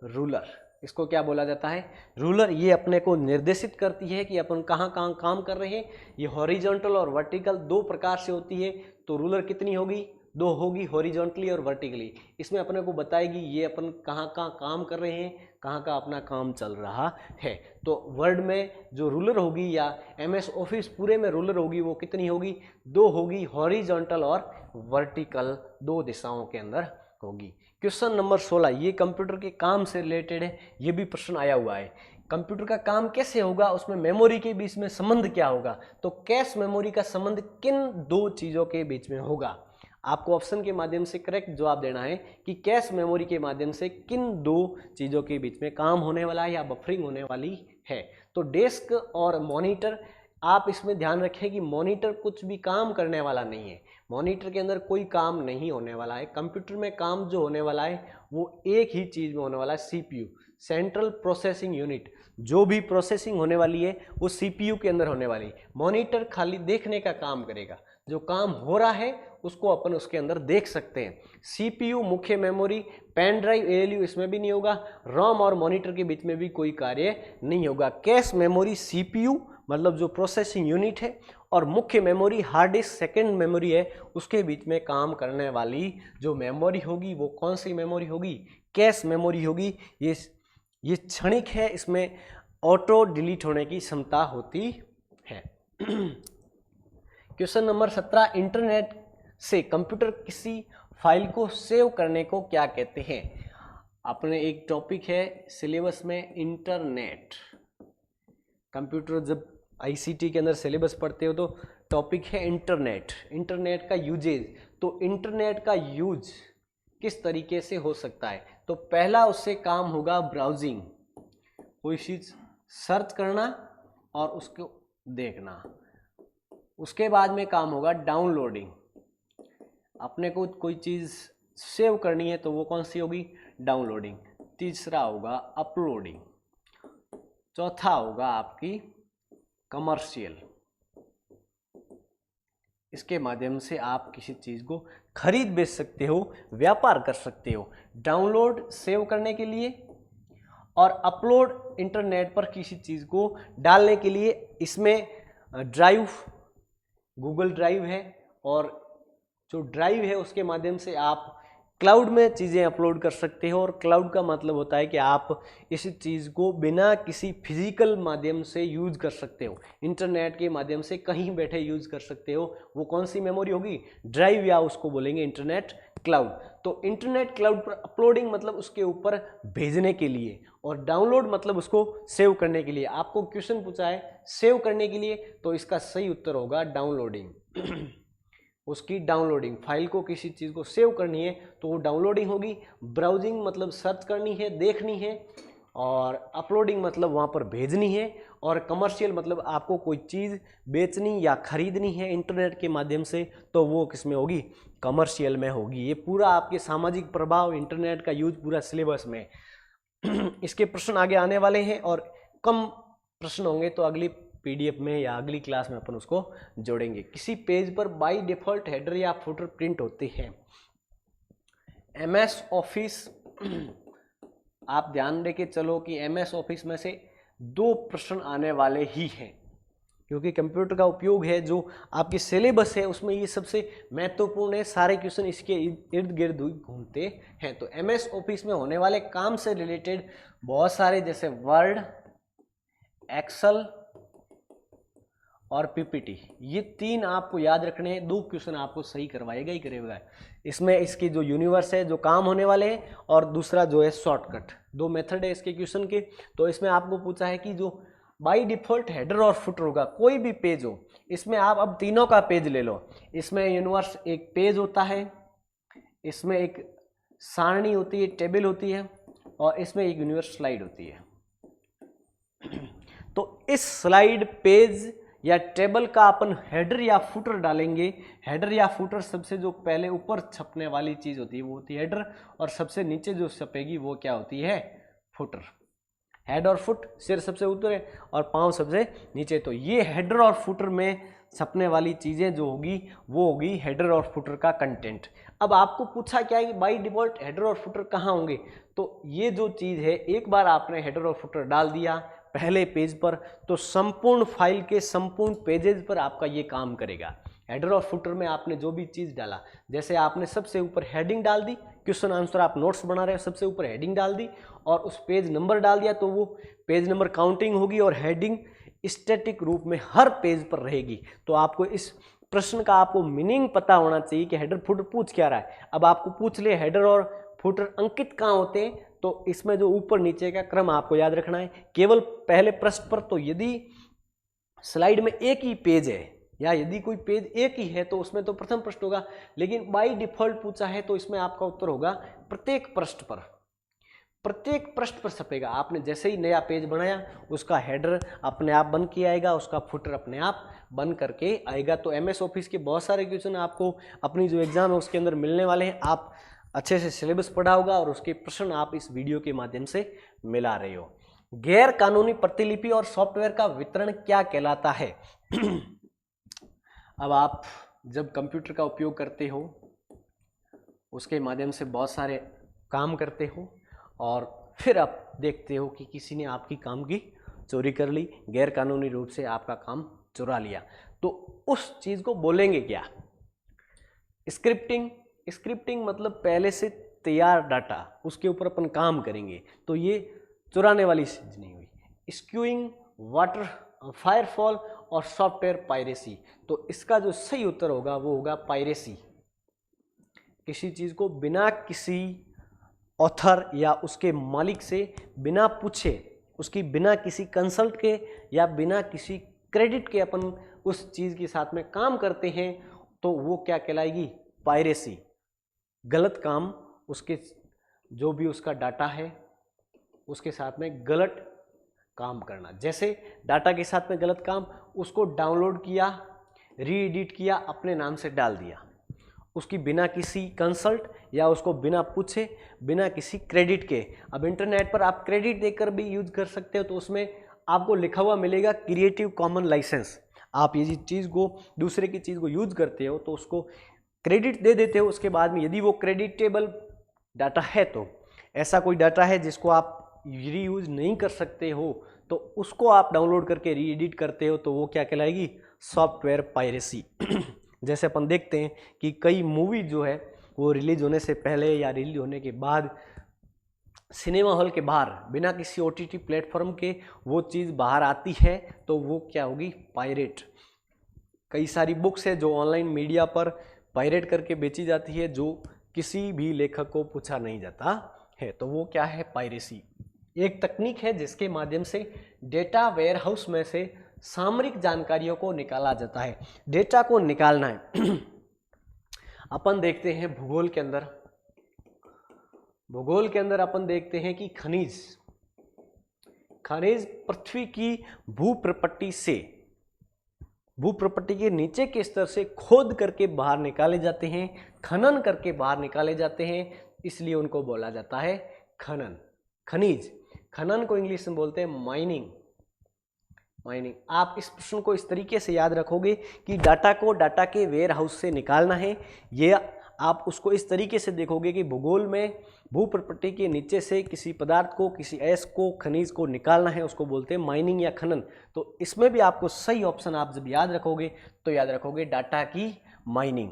रूलर। इसको क्या बोला जाता है? रूलर। ये अपने को निर्देशित करती है कि अपन कहाँ कहाँ काम कर रहे हैं। ये हॉरिजॉन्टल और वर्टिकल दो प्रकार से होती है। तो रूलर कितनी होगी? दो होगी, हॉरिजॉन्टली और वर्टिकली। इसमें अपने को बताएगी ये अपन कहाँ कहाँ काम कर रहे हैं, कहाँ का अपना काम चल रहा है। तो वर्ड में जो रूलर होगी या MS ऑफिस पूरे में रूलर होगी वो कितनी होगी? दो होगी, हॉरिजॉन्टल और वर्टिकल, दो दिशाओं के अंदर होगी। क्वेश्चन नंबर 16, ये कंप्यूटर के काम से रिलेटेड है। ये भी प्रश्न आया हुआ है, कंप्यूटर का काम कैसे होगा, उसमें मेमोरी के बीच में संबंध क्या होगा? तो कैश मेमोरी का संबंध किन दो चीजों के बीच में होगा? आपको ऑप्शन के माध्यम से करेक्ट जवाब देना है कि कैश मेमोरी के माध्यम से किन दो चीजों के बीच में काम होने वाला है या बफरिंग होने वाली है। तो डेस्क और मॉनिटर, आप इसमें ध्यान रखें कि मॉनिटर कुछ भी काम करने वाला नहीं है। मॉनिटर के अंदर कोई काम नहीं होने वाला है। कंप्यूटर में काम जो होने वाला है वो एक ही चीज में होने वाला है, CPU, सेंट्रल प्रोसेसिंग यूनिट। जो भी प्रोसेसिंग होने वाली है वो CPU के अंदर होने वाली है। मॉनिटर खाली देखने का काम करेगा, जो काम हो रहा है उसको अपन उसके अंदर देख सकते हैं। CPU, मुख्य मेमोरी, पेन ड्राइव, ALU इसमें भी नहीं होगा। ROM और मॉनिटर के बीच में भी कोई कार्य नहीं होगा। कैश मेमोरी CPU मतलब जो प्रोसेसिंग यूनिट है, और मुख्य memory hard disk second memory है, उसके बीच में काम करने वाली जो मेमोरी होगी वो कौन सी मेमोरी होगी? कैश मेमोरी होगी। ये क्षणिक है, इसमें ऑटो डिलीट होने की क्षमता होती है। क्वेश्चन नंबर 17, इंटरनेट से कंप्यूटर किसी फाइल को सेव करने को क्या कहते हैं? अपने एक टॉपिक है सिलेबस में इंटरनेट। कंप्यूटर जब आईसीटी के अंदर सिलेबस पढ़ते हो तो टॉपिक है इंटरनेट, इंटरनेट का यूजेज। तो इंटरनेट का यूज किस तरीके से हो सकता है? तो पहला उससे काम होगा ब्राउजिंग, कोई चीज सर्च करना और उसको देखना। उसके बाद में काम होगा डाउनलोडिंग, अपने को कोई चीज सेव करनी है तो वो कौन सी होगी? डाउनलोडिंग। तीसरा होगा अपलोडिंग। चौथा होगा आपकी कमर्शियल, इसके माध्यम से आप किसी चीज को खरीद बेच सकते हो, व्यापार कर सकते हो। डाउनलोड सेव करने के लिए और अपलोड इंटरनेट पर किसी चीज को डालने के लिए। इसमें ड्राइव, गूगल ड्राइव है, और जो ड्राइव है उसके माध्यम से आप क्लाउड में चीज़ें अपलोड कर सकते हो। और क्लाउड का मतलब होता है कि आप इस चीज़ को बिना किसी फिजिकल माध्यम से यूज कर सकते हो, इंटरनेट के माध्यम से कहीं बैठे यूज कर सकते हो। वो कौन सी मेमोरी होगी? ड्राइव, या उसको बोलेंगे इंटरनेट क्लाउड। तो इंटरनेट क्लाउड पर अपलोडिंग मतलब उसके ऊपर भेजने के लिए, और डाउनलोड मतलब उसको सेव करने के लिए। आपको क्वेश्चन पूछा है सेव करने के लिए, तो इसका सही उत्तर होगा डाउनलोडिंग। उसकी डाउनलोडिंग, फाइल को किसी चीज़ को सेव करनी है तो वो डाउनलोडिंग होगी। ब्राउजिंग मतलब सर्च करनी है, देखनी है, और अपलोडिंग मतलब वहाँ पर भेजनी है। और कमर्शियल मतलब आपको कोई चीज़ बेचनी या खरीदनी है इंटरनेट के माध्यम से, तो वो किस में होगी? कमर्शियल में होगी। ये पूरा आपके सामाजिक प्रभाव, इंटरनेट का यूज पूरा सिलेबस में। इसके प्रश्न आगे आने वाले हैं और कम प्रश्न होंगे तो अगली पीडीएफ में या अगली क्लास में अपन उसको जोड़ेंगे। किसी पेज पर बाय डिफॉल्ट हेडर या फुटर प्रिंट होते हैं। एमएस ऑफिस, आप ध्यान दे के चलो कि एमएस ऑफिस में से 2 प्रश्न आने वाले ही हैं, क्योंकि कंप्यूटर का उपयोग है जो आपके सिलेबस है उसमें ये सबसे महत्वपूर्ण है। सारे क्वेश्चन इसके इर्द गिर्द घूमते हैं। तो एमएस ऑफिस में होने वाले काम से रिलेटेड बहुत सारे, जैसे वर्ड, एक्सेल और पीपीटी, ये 3 आपको याद रखने हैं। 2 क्वेश्चन आपको सही करवाएगा ही करेगा। इसमें इसकी जो यूनिवर्स है, जो काम होने वाले हैं, और दूसरा जो है शॉर्टकट। 2 मेथड है इसके क्वेश्चन के। तो इसमें आपको पूछा है कि जो बाय डिफॉल्ट हेडर और फुटर होगा, कोई भी पेज हो, इसमें आप अब तीनों का पेज ले लो। इसमें यूनिवर्स एक पेज होता है, इसमें एक सारणी होती है, टेबल होती है, और इसमें एक यूनिवर्स स्लाइड होती है। तो इस स्लाइड, पेज या टेबल का अपन हेडर या फुटर डालेंगे। हेडर या फुटर सबसे जो पहले ऊपर छपने वाली चीज होती है वो होती है हेडर, और सबसे नीचे जो छपेगी वो क्या होती है? फुटर। हेड और फुट, सिर सबसे ऊपर है और पांव सबसे नीचे। तो ये हेडर और फुटर में छपने वाली चीजें जो होगी वो होगी हेडर और फुटर का कंटेंट। अब आपको पूछा क्या है कि बाय डिफॉल्ट हेडर और फुटर कहाँ होंगे? तो ये जो चीज है, एक बार आपने हेडर और फुटर डाल दिया पहले पेज पर, तो संपूर्ण फाइल के संपूर्ण पेजेस पर आपका ये काम करेगा। हेडर और फुटर में आपने जो भी चीज डाला, जैसे आपने सबसे ऊपर हेडिंग डाल दी, क्वेश्चन आंसर आप नोट्स बना रहे हो, सबसे ऊपर हेडिंग डाल दी और उस पेज नंबर डाल दिया, तो वो पेज नंबर काउंटिंग होगी और हेडिंग स्टैटिक रूप में हर पेज पर रहेगी। तो आपको इस प्रश्न का आपको मीनिंग पता होना चाहिए कि हेडर फुटर पूछ क्या रहा है। अब आपको पूछ ले हेडर और फुटर अंकित कहाँ होते हैं, तो इसमें जो ऊपर नीचे का क्रम आपको याद रखना है केवल पहले पृष्ठ पर। तो यदि स्लाइड में एक ही पेज है या यदि कोई पेज एक ही है तो उसमें तो प्रथम पृष्ठ होगा, लेकिन बाय डिफॉल्ट पूछा है तो इसमें आपका उत्तर होगा प्रत्येक पृष्ठ पर, प्रत्येक पृष्ठ पर छपेगा। आपने जैसे ही नया पेज बनाया उसका हेडर अपने आप बन के आएगा, उसका फुटर अपने आप बन करके आएगा। तो एमएस ऑफिस के बहुत सारे क्वेश्चन आपको अपनी जो एग्जाम है उसके अंदर मिलने वाले हैं। आप अच्छे से सिलेबस पढ़ा होगा और उसके प्रश्न आप इस वीडियो के माध्यम से मिला रहे हो। गैर कानूनी प्रतिलिपि और सॉफ्टवेयर का वितरण क्या कहलाता है? अब आप जब कंप्यूटर का उपयोग करते हो उसके माध्यम से बहुत सारे काम करते हो और फिर आप देखते हो कि किसी ने आपकी काम की चोरी कर ली, गैर कानूनी रूप से आपका काम चुरा लिया, तो उस चीज को बोलेंगे क्या? स्क्रिप्टिंग। स्क्रिप्टिंग मतलब पहले से तैयार डाटा उसके ऊपर अपन काम करेंगे, तो ये चुराने वाली चीज नहीं हुई। स्क्यूइंग, वाटर फायरफॉल और सॉफ्टवेयर पायरेसी। तो इसका जो सही उत्तर होगा वो होगा पायरेसी। किसी चीज को बिना किसी ऑथर या उसके मालिक से बिना पूछे, उसकी बिना किसी कंसल्ट के या बिना किसी क्रेडिट के अपन उस चीज के साथ में काम करते हैं तो वो क्या कहलाएगी? पायरेसी। गलत काम, उसके जो भी उसका डाटा है उसके साथ में गलत काम करना। जैसे डाटा के साथ में गलत काम, उसको डाउनलोड किया, रीएडिट किया, अपने नाम से डाल दिया, उसकी बिना किसी कंसल्ट या उसको बिना पूछे, बिना किसी क्रेडिट के। अब इंटरनेट पर आप क्रेडिट देकर भी यूज कर सकते हो, तो उसमें आपको लिखा हुआ मिलेगा क्रिएटिव कॉमन लाइसेंस। आप ये चीज़ को, दूसरे की चीज़ को यूज करते हो तो उसको क्रेडिट दे देते हो। उसके बाद में यदि वो क्रेडिटेबल डाटा है, तो ऐसा कोई डाटा है जिसको आप रीयूज नहीं कर सकते हो तो उसको आप डाउनलोड करके रीएडिट करते हो, तो वो क्या कहलाएगी? Software piracy. जैसे अपन देखते हैं कि कई मूवी जो है वो रिलीज होने से पहले या रिलीज होने के बाद सिनेमा हॉल के बाहर बिना किसी ओटीटी प्लेटफॉर्म के वो चीज़ बाहर आती है, तो वो क्या होगी? पायरेट। कई सारी बुक्स है जो ऑनलाइन मीडिया पर पायरेट करके बेची जाती है, जो किसी भी लेखक को पूछा नहीं जाता है, तो वो क्या है? पायरेसी। एक तकनीक है जिसके माध्यम से डेटा वेयरहाउस में से सामरिक जानकारियों को निकाला जाता है। डेटा को निकालना है। अपन देखते हैं भूगोल के अंदर, अपन देखते हैं कि खनिज पृथ्वी की भूप्रपट्टी के नीचे के स्तर से खोद करके बाहर निकाले जाते हैं, खनन करके बाहर निकाले जाते हैं, इसलिए उनको बोला जाता है खनन। खनिज, खनन को इंग्लिश में बोलते हैं माइनिंग। आप इस प्रश्न को इस तरीके से याद रखोगे कि डाटा को डाटा के वेयर हाउस से निकालना है। ये आप उसको इस तरीके से देखोगे कि भूगोल में भूप्रपट्टी के नीचे से किसी पदार्थ को, किसी अयस्क को, खनिज को निकालना है, उसको बोलते हैं माइनिंग या खनन। तो इसमें भी आपको सही ऑप्शन आप जब याद रखोगे तो याद रखोगे डाटा की माइनिंग।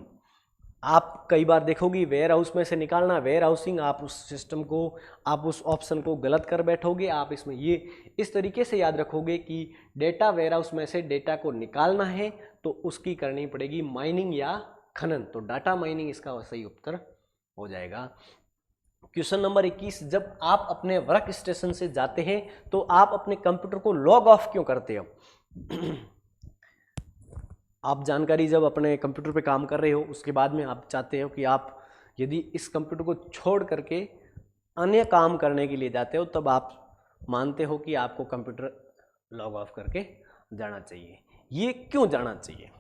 आप कई बार देखोगे वेयर हाउस में से निकालना, वेयर हाउसिंग, आप उस सिस्टम को, आप उस ऑप्शन को गलत कर बैठोगे। आप इसमें ये इस तरीके से याद रखोगे कि डेटा वेयर हाउस में से डेटा को निकालना है तो उसकी करनी पड़ेगी माइनिंग या खनन। तो डाटा माइनिंग इसका सही उत्तर हो जाएगा। क्वेश्चन नंबर 21, जब आप अपने वर्क स्टेशन से जाते हैं तो आप अपने कंप्यूटर को लॉग ऑफ क्यों करते हो? आप जानकारी जब अपने कंप्यूटर पे काम कर रहे हो, उसके बाद में आप चाहते हो कि आप यदि इस कंप्यूटर को छोड़ करके अन्य काम करने के लिए जाते हो, तब आप मानते हो कि आपको कंप्यूटर लॉग ऑफ करके जाना चाहिए। ये क्यों जाना चाहिए?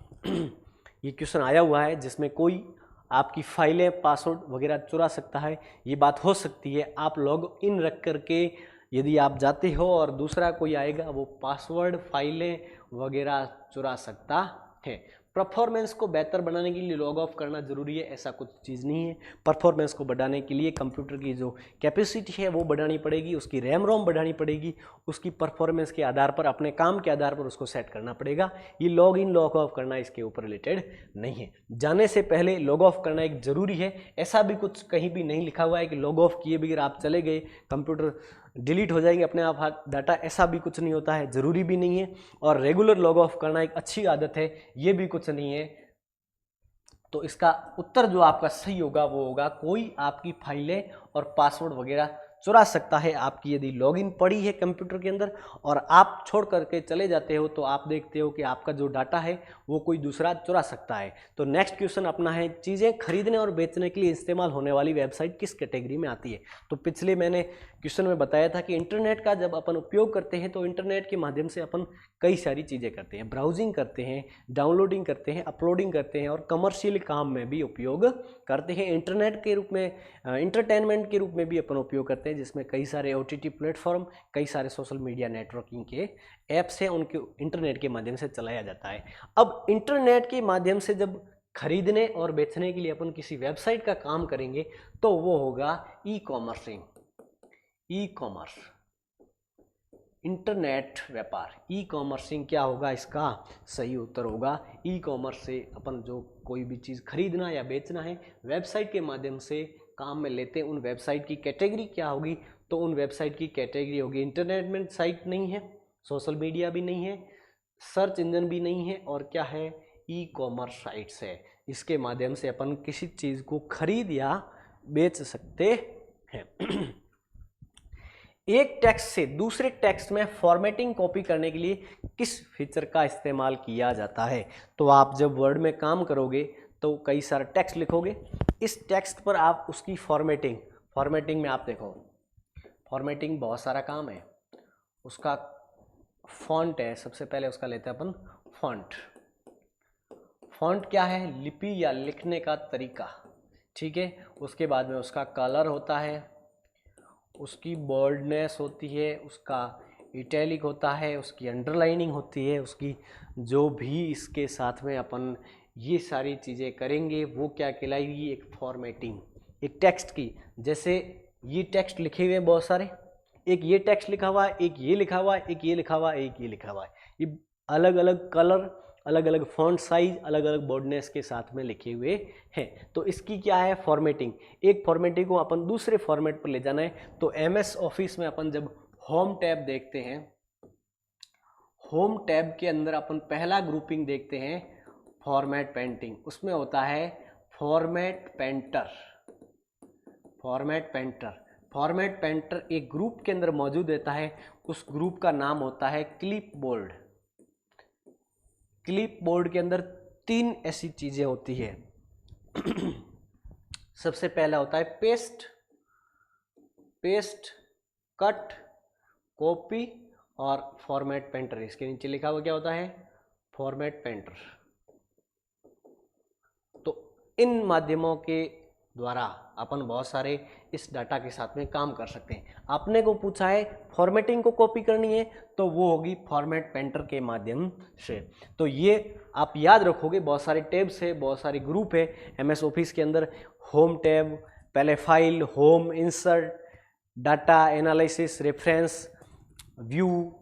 ये क्वेश्चन आया हुआ है जिसमें कोई आपकी फाइलें, पासवर्ड वगैरह चुरा सकता है। ये बात हो सकती है, आप लॉग इन रख करके यदि आप जाते हो और दूसरा कोई आएगा, वो पासवर्ड, फाइलें वगैरह चुरा सकता है। परफॉर्मेंस को बेहतर बनाने के लिए लॉग ऑफ करना जरूरी है, ऐसा कुछ चीज़ नहीं है। परफॉर्मेंस को बढ़ाने के लिए कंप्यूटर की जो कैपेसिटी है वो बढ़ानी पड़ेगी, उसकी रैम रोम बढ़ानी पड़ेगी, उसकी परफॉर्मेंस के आधार पर, अपने काम के आधार पर उसको सेट करना पड़ेगा। ये लॉग इन लॉग ऑफ करना इसके ऊपर रिलेटेड नहीं है। जाने से पहले लॉग ऑफ करना एक जरूरी है। ऐसा भी कुछ कहीं भी नहीं लिखा हुआ है कि लॉग ऑफ किए बगैर आप चले गए कंप्यूटर डिलीट हो जाएंगे अपने आप डाटा, ऐसा भी कुछ नहीं होता है, ज़रूरी भी नहीं है। और रेगुलर लॉग ऑफ करना एक अच्छी आदत है, ये भी कुछ नहीं है। तो इसका उत्तर जो आपका सही होगा वो होगा, कोई आपकी फाइलें और पासवर्ड वगैरह चुरा सकता है। आपकी यदि लॉगिन पड़ी है कंप्यूटर के अंदर और आप छोड़ करके चले जाते हो तो आप देखते हो कि आपका जो डाटा है वो कोई दूसरा चुरा सकता है। तो नेक्स्ट क्वेश्चन अपना है, चीज़ें खरीदने और बेचने के लिए इस्तेमाल होने वाली वेबसाइट किस कैटेगरी में आती है? तो पिछले मैंने क्वेश्चन में बताया था कि इंटरनेट का जब अपन उपयोग करते हैं तो इंटरनेट के माध्यम से अपन कई सारी चीज़ें करते हैं, ब्राउजिंग करते हैं, डाउनलोडिंग करते हैं, अपलोडिंग करते हैं और कमर्शियल काम में भी उपयोग करते हैं। इंटरनेट के रूप में, इंटरटेनमेंट के रूप में भी अपन उपयोग करते हैं, जिसमें कई सारे OTT प्लेटफॉर्म, कई सारे सोशल मीडिया नेटवर्किंग के ऐप्स हैं, उनके इंटरनेट के माध्यम से चलाया जाता है। अब इंटरनेट के माध्यम से जब खरीदने और बेचने के लिए अपन किसी वेबसाइट का काम करेंगे तो वो होगा ई कॉमर्सिंग। ई कॉमर्स, इंटरनेट व्यापार। ई कॉमर्सिंग क्या होगा? इसका सही उत्तर होगा, ई कॉमर्स से अपन जो कोई भी चीज़ खरीदना या बेचना है वेबसाइट के माध्यम से काम में लेते हैं। उन वेबसाइट की कैटेगरी क्या होगी? तो उन वेबसाइट की कैटेगरी होगी, इंटरनेट साइट नहीं है सोशल मीडिया भी नहीं है, सर्च इंजन भी नहीं है, और क्या है, ई कॉमर्स साइट्स है। इसके माध्यम से अपन किसी चीज़ को खरीद या बेच सकते हैं। एक टेक्स्ट से दूसरे टेक्स्ट में फॉर्मेटिंग कॉपी करने के लिए किस फीचर का इस्तेमाल किया जाता है? तो आप जब वर्ड में काम करोगे तो कई सारे टेक्स्ट लिखोगे, इस टेक्स्ट पर आप उसकी फॉर्मेटिंग में आप देखो, फॉर्मेटिंग बहुत सारा काम है। उसका फॉन्ट है, सबसे पहले उसका लेते हैं अपन फॉन्ट। फॉन्ट क्या है? लिपि या लिखने का तरीका, ठीक है। उसके बाद में उसका कलर होता है, उसकी बोल्डनेस होती है, उसका इटैलिक होता है, उसकी अंडरलाइनिंग होती है, उसकी जो भी इसके साथ में अपन ये सारी चीज़ें करेंगे वो क्या कहलाएगी? एक फॉर्मेटिंग एक टेक्स्ट की। जैसे ये टेक्स्ट लिखे हुए हैं बहुत सारे, एक ये टेक्स्ट लिखा हुआ है, एक ये लिखा हुआ है, एक ये लिखा हुआ है, एक ये लिखा हुआ है, ये अलग अलग कलर, अलग अलग फॉन्ट साइज, अलग अलग बोल्डनेस के साथ में लिखे हुए हैं। तो इसकी क्या है? फॉर्मेटिंग। एक फॉर्मेटिंग को अपन दूसरे फॉर्मेट पर ले जाना है तो एमएस ऑफिस में अपन जब होम टैब देखते हैं, होम टैब के अंदर अपन पहला ग्रुपिंग देखते हैं फॉर्मेट पेंटिंग, उसमें होता है format painter. Format painter format painter एक ग्रुप के अंदर मौजूद रहता है, उस ग्रुप का नाम होता है क्लिप बोर्ड। क्लिप बोर्ड के अंदर 3 ऐसी चीजें होती है। सबसे पहला होता है पेस्ट, कट, कॉपी और फॉर्मेट पेंटर। इसके नीचे लिखा हुआ क्या होता है? Format painter. तो इन माध्यमों के द्वारा अपन बहुत सारे इस डाटा के साथ में काम कर सकते हैं। आपने को पूछा है फॉर्मेटिंग को कॉपी करनी है तो वो होगी फॉर्मेट पेंटर के माध्यम से। तो ये आप याद रखोगे, बहुत सारे टैब्स है, बहुत सारे ग्रुप है एमएस ऑफिस के अंदर। होम टैब, पहले file, home, insert, data analysis, reference, view,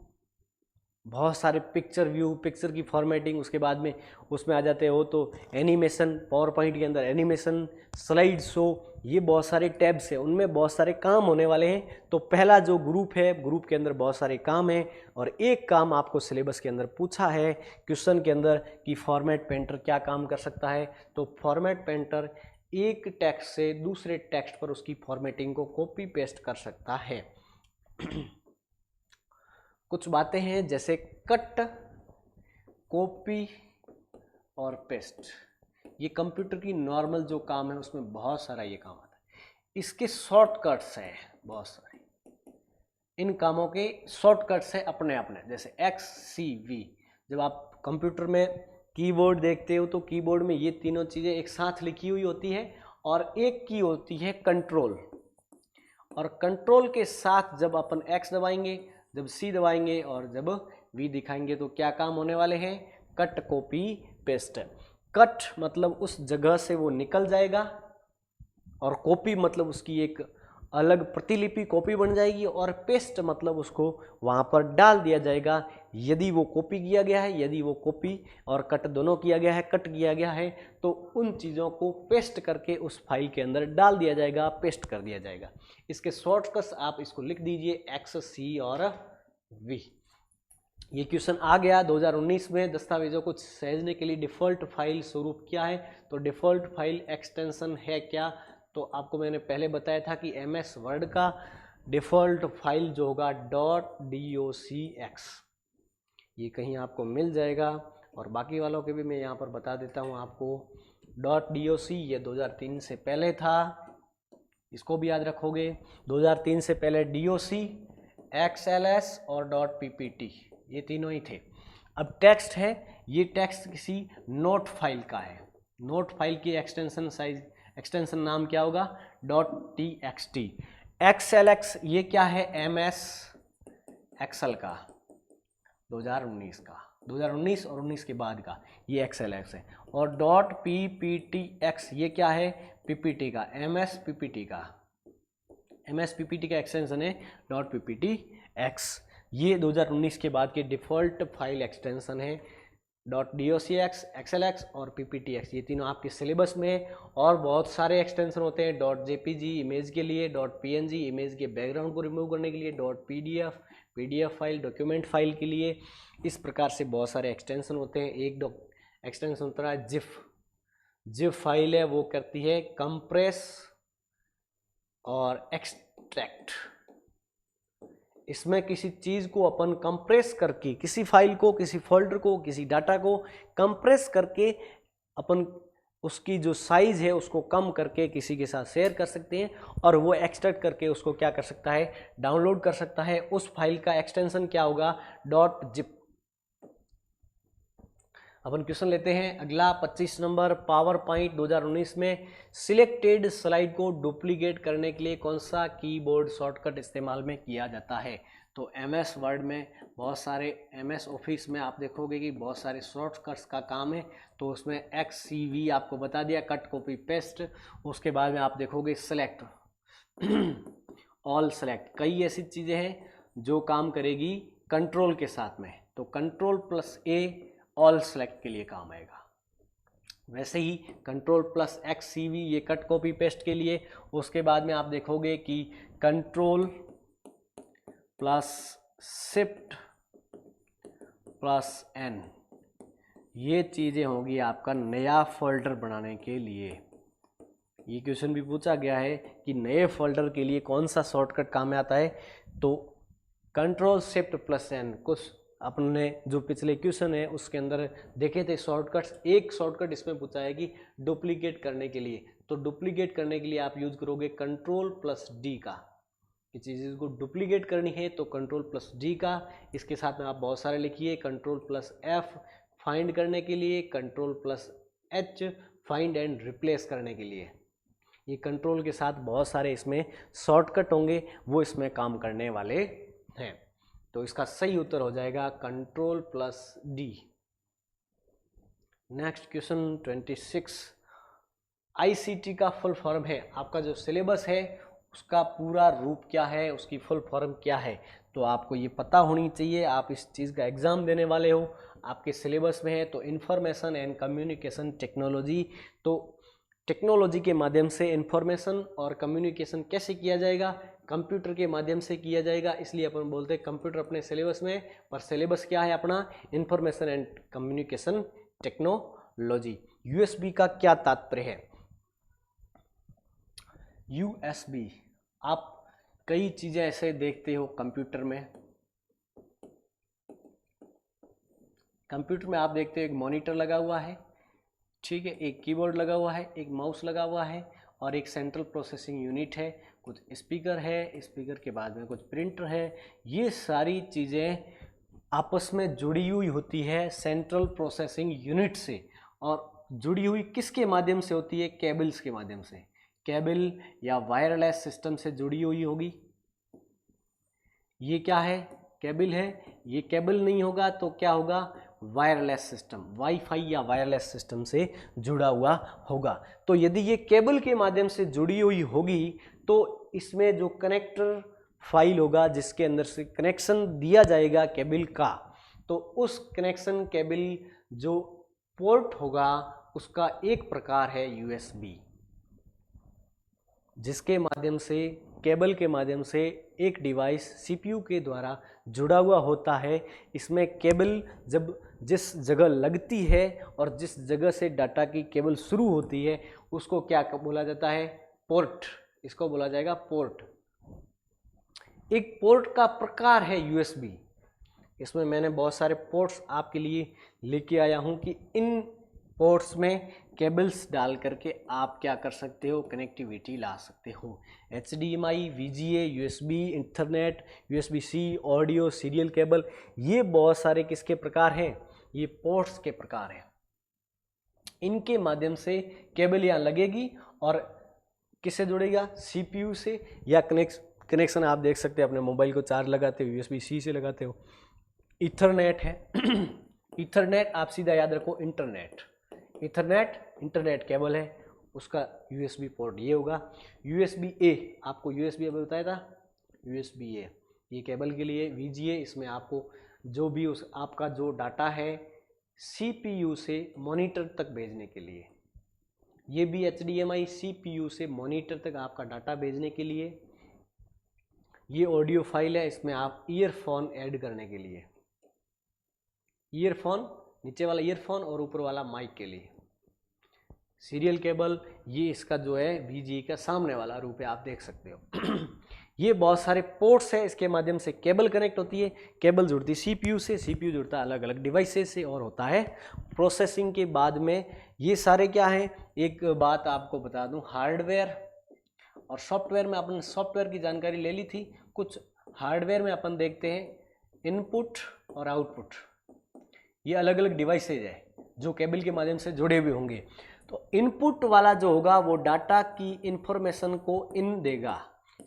बहुत सारे पिक्चर व्यू, पिक्चर की फॉर्मेटिंग, उसके बाद में उसमें आ जाते हो तो एनिमेशन, पावर पॉइंट के अंदर एनिमेशन, स्लाइड शो, ये बहुत सारे टैब्स हैं, उनमें बहुत सारे काम होने वाले हैं। तो पहला जो ग्रुप है, ग्रुप के अंदर बहुत सारे काम हैं और एक काम आपको सिलेबस के अंदर पूछा है क्वेश्चन के अंदर कि फॉर्मेट पेंटर क्या काम कर सकता है। तो फॉर्मेट पेंटर एक टेक्स्ट से दूसरे टेक्स्ट पर उसकी फॉर्मेटिंग को कॉपी पेस्ट कर सकता है। कुछ बातें हैं जैसे कट, कॉपी और पेस्ट, ये कंप्यूटर की नॉर्मल जो काम है उसमें बहुत सारा ये काम आता है। इसके शॉर्टकट्स हैं बहुत सारे, इन कामों के शॉर्टकट्स हैं अपने अपने। जैसे XCV, जब आप कंप्यूटर में कीबोर्ड देखते हो तो कीबोर्ड में ये तीनों चीज़ें एक साथ लिखी हुई होती है और एक की होती है कंट्रोल, और कंट्रोल के साथ जब अपन X दबाएंगे, जब C दबाएंगे और जब V दिखाएंगे तो क्या काम होने वाले हैं? Cut, copy, paste. कट मतलब उस जगह से वो निकल जाएगा और कॉपी मतलब उसकी एक अलग प्रतिलिपि कॉपी बन जाएगी, और पेस्ट मतलब उसको वहाँ पर डाल दिया जाएगा। यदि वो कॉपी किया गया है, यदि वो कॉपी और कट दोनों किया गया है, कट किया गया है, तो उन चीज़ों को पेस्ट करके उस फाइल के अंदर डाल दिया जाएगा, पेस्ट कर दिया जाएगा। इसके शॉर्टकट्स आप इसको लिख दीजिए X, C और V। ये क्वेश्चन आ गया 2019 में। दस्तावेजों को सहेजने के लिए डिफ़ॉल्ट फाइल स्वरूप क्या है? तो डिफ़ॉल्ट फाइल एक्सटेंशन है क्या? तो आपको मैंने पहले बताया था कि MS वर्ड का डिफ़ॉल्ट फाइल जो होगा .docx, ये कहीं आपको मिल जाएगा, और बाकी वालों के भी मैं यहाँ पर बता देता हूँ आपको। .doc ये 2003 से पहले था, इसको भी याद रखोगे। 2003 से पहले DOC, XLS और .ppt, ये तीनों ही थे। अब टेक्स्ट है, ये टेक्स्ट किसी नोट फाइल का है। नोट फाइल की एक्सटेंशन नाम क्या होगा? .txt। XLX ये क्या है? MS एक्सेल का 2019 का, 2019 और 19 के बाद का ये XLX है। और .pptx ये क्या है? PPT का, MS PPT का, MS PPT का एक्सटेंशन है .pptx। ये 2019 के बाद के डिफ़ॉल्ट फाइल एक्सटेंशन है .docx, XLX और PPTX, ये तीनों आपके सिलेबस में। और बहुत सारे एक्सटेंशन होते हैं .jpg इमेज के लिए, .png इमेज के बैकग्राउंड को रिमूव करने के लिए, .pdf PDF file, document file के लिए इस प्रकार से बहुत सारे एक्सटेंशन होते हैं। एक एक्सटेंशन होता है जिफ। जिफ फाइल है वो करती है कंप्रेस और एक्सट्रैक्ट। इसमें किसी चीज़ को अपन कंप्रेस करके, किसी फाइल को, किसी फोल्डर को, किसी डाटा को कंप्रेस करके अपन उसकी जो साइज है उसको कम करके किसी के साथ शेयर कर सकते हैं, और वो एक्सट्रैक्ट करके उसको क्या कर सकता है, डाउनलोड कर सकता है। उस फाइल का एक्सटेंशन क्या होगा, .zip। अपन क्वेश्चन लेते हैं अगला 25 नंबर। पावर पॉइंट 2019 में सिलेक्टेड स्लाइड को डुप्लीकेट करने के लिए कौन सा कीबोर्ड शॉर्टकट इस्तेमाल में किया जाता है। तो MS वर्ड में बहुत सारे, MS ऑफिस में आप देखोगे कि बहुत सारे शॉर्टकट्स का काम है। तो उसमें XCV आपको बता दिया, कट कॉपी पेस्ट। उसके बाद में आप देखोगे सेलेक्ट, ऑल सेलेक्ट, कई ऐसी चीज़ें हैं जो काम करेगी कंट्रोल के साथ में। तो Ctrl+A ऑल सेलेक्ट के लिए काम आएगा। वैसे ही Ctrl+XCV ये कट कॉपी पेस्ट के लिए। उसके बाद में आप देखोगे कि Ctrl+Shift+N ये चीज़ें होंगी आपका नया फोल्डर बनाने के लिए। ये क्वेश्चन भी पूछा गया है कि नए फोल्डर के लिए कौन सा शॉर्टकट काम में आता है। तो Ctrl+Shift+N, कुछ अपने जो पिछले क्वेश्चन है उसके अंदर देखे थे शॉर्टकट्स। एक शॉर्टकट इसमें पूछा है कि डुप्लीकेट करने के लिए। तो डुप्लीकेट करने के लिए आप यूज करोगे Ctrl+D का। किसी चीज़ को डुप्लीकेट करनी है तो Ctrl+D का। इसके साथ में आप बहुत सारे लिखिए, Ctrl+F फाइंड करने के लिए, Ctrl+H फाइंड एंड रिप्लेस करने के लिए। ये कंट्रोल के साथ बहुत सारे इसमें शॉर्टकट होंगे, वो इसमें काम करने वाले हैं। तो इसका सही उत्तर हो जाएगा Ctrl+D। Next question 26। ICT का फुल फॉर्म है, आपका जो सिलेबस है उसका पूरा रूप क्या है, उसकी फुल फॉर्म क्या है, तो आपको ये पता होनी चाहिए। आप इस चीज़ का एग्ज़ाम देने वाले हो, आपके सिलेबस में है। तो इंफॉर्मेशन एंड कम्युनिकेशन टेक्नोलॉजी। तो टेक्नोलॉजी के माध्यम से इंफॉर्मेशन और कम्युनिकेशन कैसे किया जाएगा, कंप्यूटर के माध्यम से किया जाएगा। इसलिए अपन बोलते हैं कंप्यूटर अपने सिलेबस में, पर सिलेबस क्या है अपना, information and communication technology. USB का क्या तात्पर्य है। USB, आप कई चीज़ें ऐसे देखते हो कंप्यूटर में। कंप्यूटर में आप देखते हो एक मॉनिटर लगा हुआ है, ठीक है, एक कीबोर्ड लगा हुआ है, एक माउस लगा हुआ है और एक सेंट्रल प्रोसेसिंग यूनिट है, कुछ स्पीकर है, स्पीकर के बाद में कुछ प्रिंटर है। ये सारी चीज़ें आपस में जुड़ी हुई होती है सेंट्रल प्रोसेसिंग यूनिट से। और जुड़ी हुई किसके माध्यम से होती है, केबल्स के माध्यम से। केबल या वायरलेस सिस्टम से जुड़ी हुई होगी। ये क्या है, केबल है। ये केबल नहीं होगा तो क्या होगा, वायरलेस सिस्टम, वाईफाई या वायरलेस सिस्टम से जुड़ा हुआ होगा। तो यदि ये केबल के माध्यम से जुड़ी हुई होगी तो इसमें जो कनेक्टर फाइल होगा जिसके अंदर से कनेक्शन दिया जाएगा केबल का, तो उस कनेक्शन केबल जो पोर्ट होगा उसका एक प्रकार है USB, जिसके माध्यम से, केबल के माध्यम से एक डिवाइस CPU के द्वारा जुड़ा हुआ होता है। इसमें केबल जब जिस जगह लगती है और जिस जगह से डाटा की केबल शुरू होती है उसको क्या बोला जाता है, पोर्ट। इसको बोला जाएगा पोर्ट। एक पोर्ट का प्रकार है USB। इसमें मैंने बहुत सारे पोर्ट्स आपके लिए लेके आया हूं कि इन पोर्ट्स में केबल्स डाल करके आप क्या कर सकते हो, कनेक्टिविटी ला सकते हो। HDMI, VGA, USB, internet, USB-C, audio, serial cable, ये बहुत सारे किसके प्रकार हैं, ये पोर्ट्स के प्रकार हैं। इनके माध्यम से केबल यहाँ लगेगी और किससे जुड़ेगा, CPU से, या कनेक्शन आप देख सकते हैं अपने मोबाइल को चार्ज लगाते हो USB-C से लगाते हो। इथरनेट है इथरनेट आप सीधा याद रखो इंटरनेट। इथरनेट इंटरनेट केबल है, उसका USB पोर्ट ये होगा। USB-A, आपको USB अभी बताया था, USB-A ये केबल के लिए। VGA, इसमें आपको जो भी उस आपका जो डाटा है CPU से मॉनिटर तक भेजने के लिए। ये भी HDMI, CPU से मॉनिटर तक आपका डाटा भेजने के लिए। ये ऑडियो फाइल है, इसमें आप ईयरफोन ऐड करने के लिए, ईयरफोन नीचे वाला ईयरफोन और ऊपर वाला माइक के लिए। सीरियल केबल ये इसका जो है VGA का सामने वाला रूप है, आप देख सकते हो। ये बहुत सारे पोर्ट्स है, इसके माध्यम से केबल कनेक्ट होती है, केबल जुड़ती है CPU से, CPU जुड़ता है अलग अलग डिवाइसेस से और होता है प्रोसेसिंग के बाद में। ये सारे क्या हैं, एक बात आपको बता दूं, हार्डवेयर और सॉफ्टवेयर में अपन सॉफ्टवेयर की जानकारी ले ली थी। कुछ हार्डवेयर में अपन देखते हैं इनपुट और आउटपुट, ये अलग अलग डिवाइसेज है जो केबल के माध्यम से जुड़े हुए होंगे। तो इनपुट वाला जो होगा वो डाटा की इंफॉर्मेशन को इन देगा,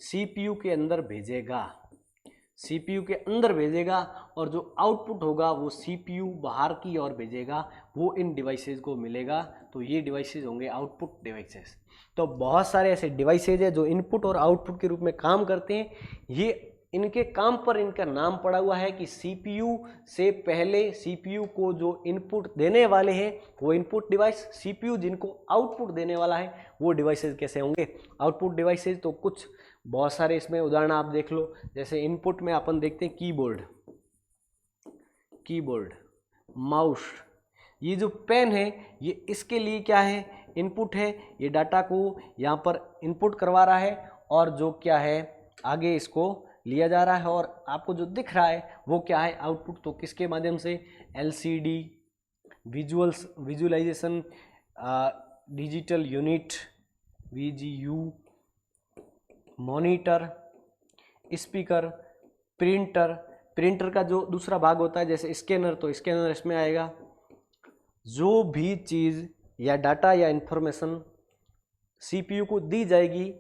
CPU के अंदर भेजेगा, CPU के अंदर भेजेगा, और जो आउटपुट होगा वो CPU बाहर की ओर भेजेगा, वो इन डिवाइसेस को मिलेगा। तो ये डिवाइसेस होंगे आउटपुट डिवाइसेस। तो बहुत सारे ऐसे डिवाइसेज है जो इनपुट और आउटपुट के रूप में काम करते हैं। ये इनके काम पर इनका नाम पड़ा हुआ है कि CPU से पहले CPU को जो इनपुट देने वाले हैं वो इनपुट डिवाइस, CPU जिनको आउटपुट देने वाला है वो डिवाइसेज कैसे होंगे आउटपुट डिवाइसेज। तो कुछ बहुत सारे इसमें उदाहरण आप देख लो, जैसे इनपुट में अपन देखते हैं कीबोर्ड, माउस, ये जो पेन है ये इसके लिए क्या है, इनपुट है, ये डाटा को यहाँ पर इनपुट करवा रहा है और जो क्या है आगे इसको लिया जा रहा है, और आपको जो दिख रहा है वो क्या है आउटपुट। तो किसके माध्यम से, LCD, visualization, digital unit VGU, monitor, speaker, printer का जो दूसरा भाग होता है जैसे स्कैनर, तो स्कैनर इसमें आएगा। जो भी चीज़ या डाटा या इंफॉर्मेशन CPU को दी जाएगी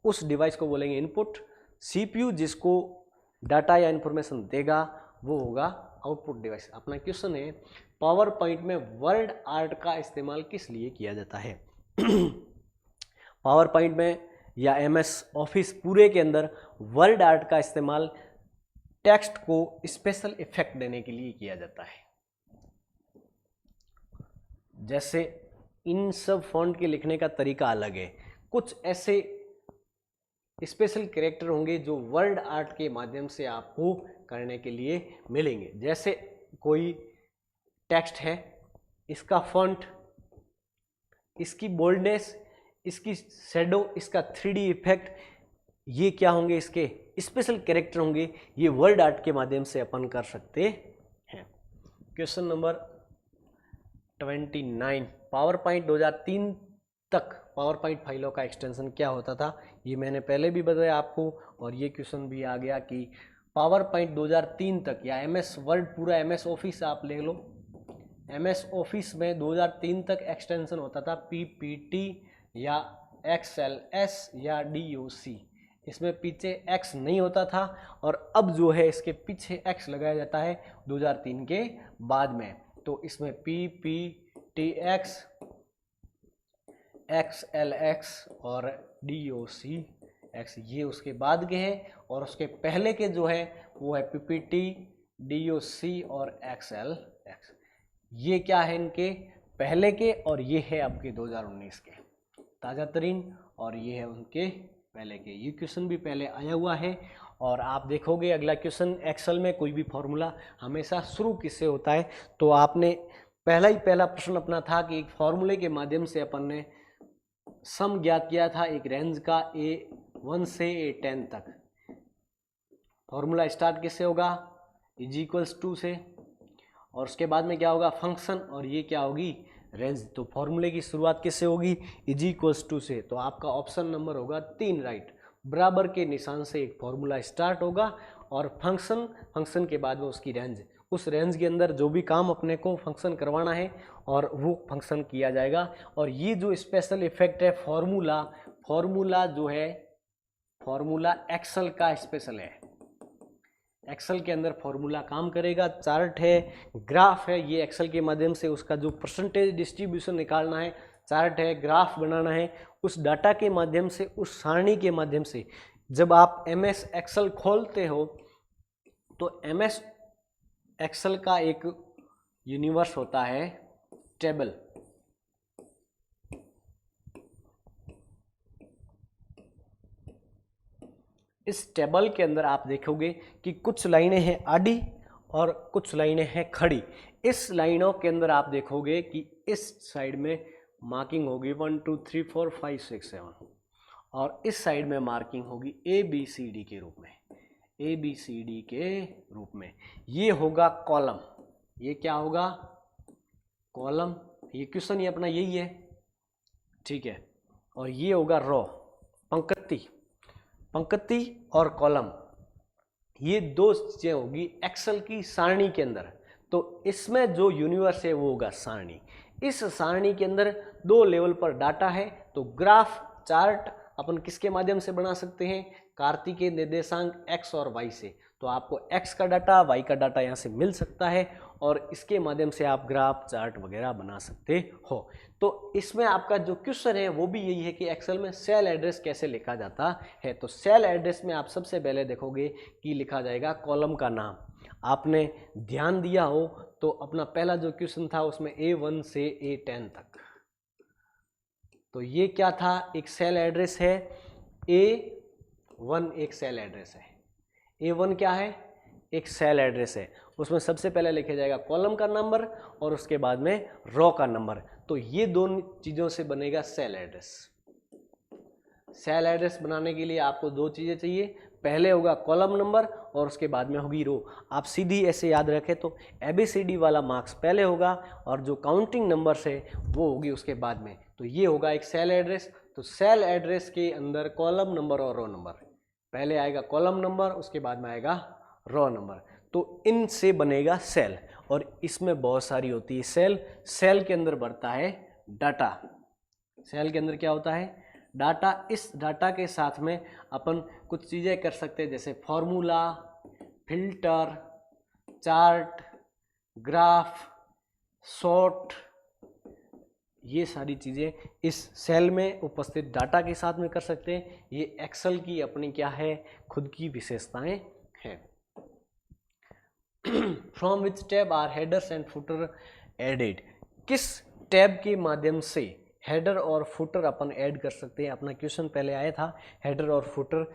उस डिवाइस को बोलेंगे इनपुट। CPU जिसको डाटा या इंफॉर्मेशन देगा वो होगा आउटपुट डिवाइस। अपना क्वेश्चन है, पावर पॉइंट में वर्ड आर्ट का इस्तेमाल किस लिए किया जाता है? पावर पॉइंट में या MS ऑफिस पूरे के अंदर वर्ड आर्ट का इस्तेमाल टेक्स्ट को स्पेशल इफेक्ट देने के लिए किया जाता है। जैसे इन सब फॉन्ट के लिखने का तरीका अलग है, कुछ ऐसे स्पेशल कैरेक्टर होंगे जो वर्ड आर्ट के माध्यम से आपको करने के लिए मिलेंगे। जैसे कोई टेक्स्ट है, इसका फॉन्ट, इसकी बोल्डनेस, इसकी शैडो, इसका 3D इफेक्ट, ये क्या होंगे, इसके स्पेशल कैरेक्टर होंगे, ये वर्ड आर्ट के माध्यम से अपन कर सकते हैं। क्वेश्चन नंबर 29, पावर पॉइंट 2003 तक पावर पॉइंट फाइलों का एक्सटेंशन क्या होता था, ये मैंने पहले भी बताया आपको, और ये क्वेश्चन भी आ गया कि पावर पॉइंट 2003 तक या MS वर्ड पूरा MS ऑफिस आप ले लो, MS ऑफिस में 2003 तक एक्सटेंशन होता था PPT या XLS या DOC। इसमें पीछे X नहीं होता था, और अब जो है इसके पीछे X लगाया जाता है 2003 के बाद में। तो इसमें PPTX, XLX और DOCX ये उसके बाद के हैं, और उसके पहले के जो है वो है PPT, DOC और XLX। ये क्या है इनके पहले के, और ये है आपके 2019 के ताज़ा तरीन, और ये है उनके पहले के। ये क्वेश्चन भी पहले आया हुआ है। और आप देखोगे अगला क्वेश्चन, एक्सेल में कोई भी फॉर्मूला हमेशा शुरू किससे होता है, तो आपने पहला प्रश्न अपना था कि एक फॉर्मूले के माध्यम से अपन ने सम ज्ञात किया था एक रेंज का A1 से A10 तक। फॉर्मूला स्टार्ट किससे होगा, =2 से, और उसके बाद में क्या होगा फंक्शन, और ये क्या होगी रेंज। तो फॉर्मूले की शुरुआत किससे होगी, =2 से। तो आपका ऑप्शन नंबर होगा 3 राइट। बराबर के निशान से एक फॉर्मूला स्टार्ट होगा, और फंक्शन के बाद में उसकी रेंज, उस रेंज के अंदर जो भी काम अपने को फंक्शन करवाना है और वो फंक्शन किया जाएगा। और ये जो स्पेशल इफेक्ट है फॉर्मूला जो है, फॉर्मूला एक्सेल का स्पेशल है। एक्सेल के अंदर फॉर्मूला काम करेगा। चार्ट है, ग्राफ है, ये एक्सेल के माध्यम से उसका जो परसेंटेज डिस्ट्रीब्यूशन निकालना है, चार्ट है, ग्राफ बनाना है, उस डाटा के माध्यम से, उस सारणी के माध्यम से। जब आप MS एक्सेल खोलते हो तो MS एक्सेल का एक यूनिवर्स होता है टेबल। इस टेबल के अंदर आप देखोगे कि कुछ लाइनें हैं आड़ी और कुछ लाइनें हैं खड़ी। इस लाइनों के अंदर आप देखोगे कि इस साइड में मार्किंग होगी 1 2 3 4 5 6 7 और इस साइड में मार्किंग होगी ABCD के रूप में, ABCD के रूप में। ये होगा कॉलम, ये क्या होगा कॉलम, ये क्वेश्चन ये अपना यही है, ठीक है। और ये होगा रो, पंक्ति, पंक्ति और कॉलम, ये दो चीजें होगी एक्सेल की सारणी के अंदर। तो इसमें जो यूनिवर्स है वो होगा सारणी। इस सारणी के अंदर दो लेवल पर डाटा है, तो ग्राफ चार्ट अपन किसके माध्यम से बना सकते हैं, कार्तिकेय निर्देशांक x और y से। तो आपको x का डाटा y का डाटा यहाँ से मिल सकता है और इसके माध्यम से आप ग्राफ चार्ट वगैरह बना सकते हो। तो इसमें आपका जो क्वेश्चन है वो भी यही है कि एक्सेल में सेल एड्रेस कैसे लिखा जाता है। तो सेल एड्रेस में आप सबसे पहले देखोगे कि लिखा जाएगा कॉलम का नाम। आपने ध्यान दिया हो तो अपना पहला जो क्वेश्चन था उसमें A1 से A10 तक, तो ये क्या था, एक सेल एड्रेस है। A1 एक सेल एड्रेस है, A1 क्या है, एक सेल एड्रेस है। उसमें सबसे पहले लिखा जाएगा कॉलम का नंबर और उसके बाद में रो का नंबर। तो ये दोनों चीज़ों से बनेगा सेल एड्रेस। सेल एड्रेस बनाने के लिए आपको दो चीज़ें चाहिए, पहले होगा कॉलम नंबर और उसके बाद में होगी रो। आप सीधी ऐसे याद रखें तो ABCD वाला मार्क्स पहले होगा और जो काउंटिंग नंबर्स है वो होगी उसके बाद में। तो ये होगा एक सेल एड्रेस। तो सेल एड्रेस के अंदर कॉलम नंबर और रो नंबर, पहले आएगा कॉलम नंबर उसके बाद में आएगा रो नंबर, तो इनसे बनेगा सेल। और इसमें बहुत सारी होती है सेल। सेल के अंदर बढ़ता है डाटा, सेल के अंदर क्या होता है डाटा। इस डाटा के साथ में अपन कुछ चीज़ें कर सकते हैं जैसे formula, filter, chart, graph, sort, ये सारी चीज़ें इस सेल में उपस्थित डाटा के साथ में कर सकते हैं। ये एक्सेल की अपनी क्या है, खुद की विशेषताएं हैं। From which tab are headers and footer added, किस टैब के माध्यम से हेडर और फुटर अपन ऐड कर सकते हैं। अपना क्वेश्चन पहले आया था हेडर और फुटर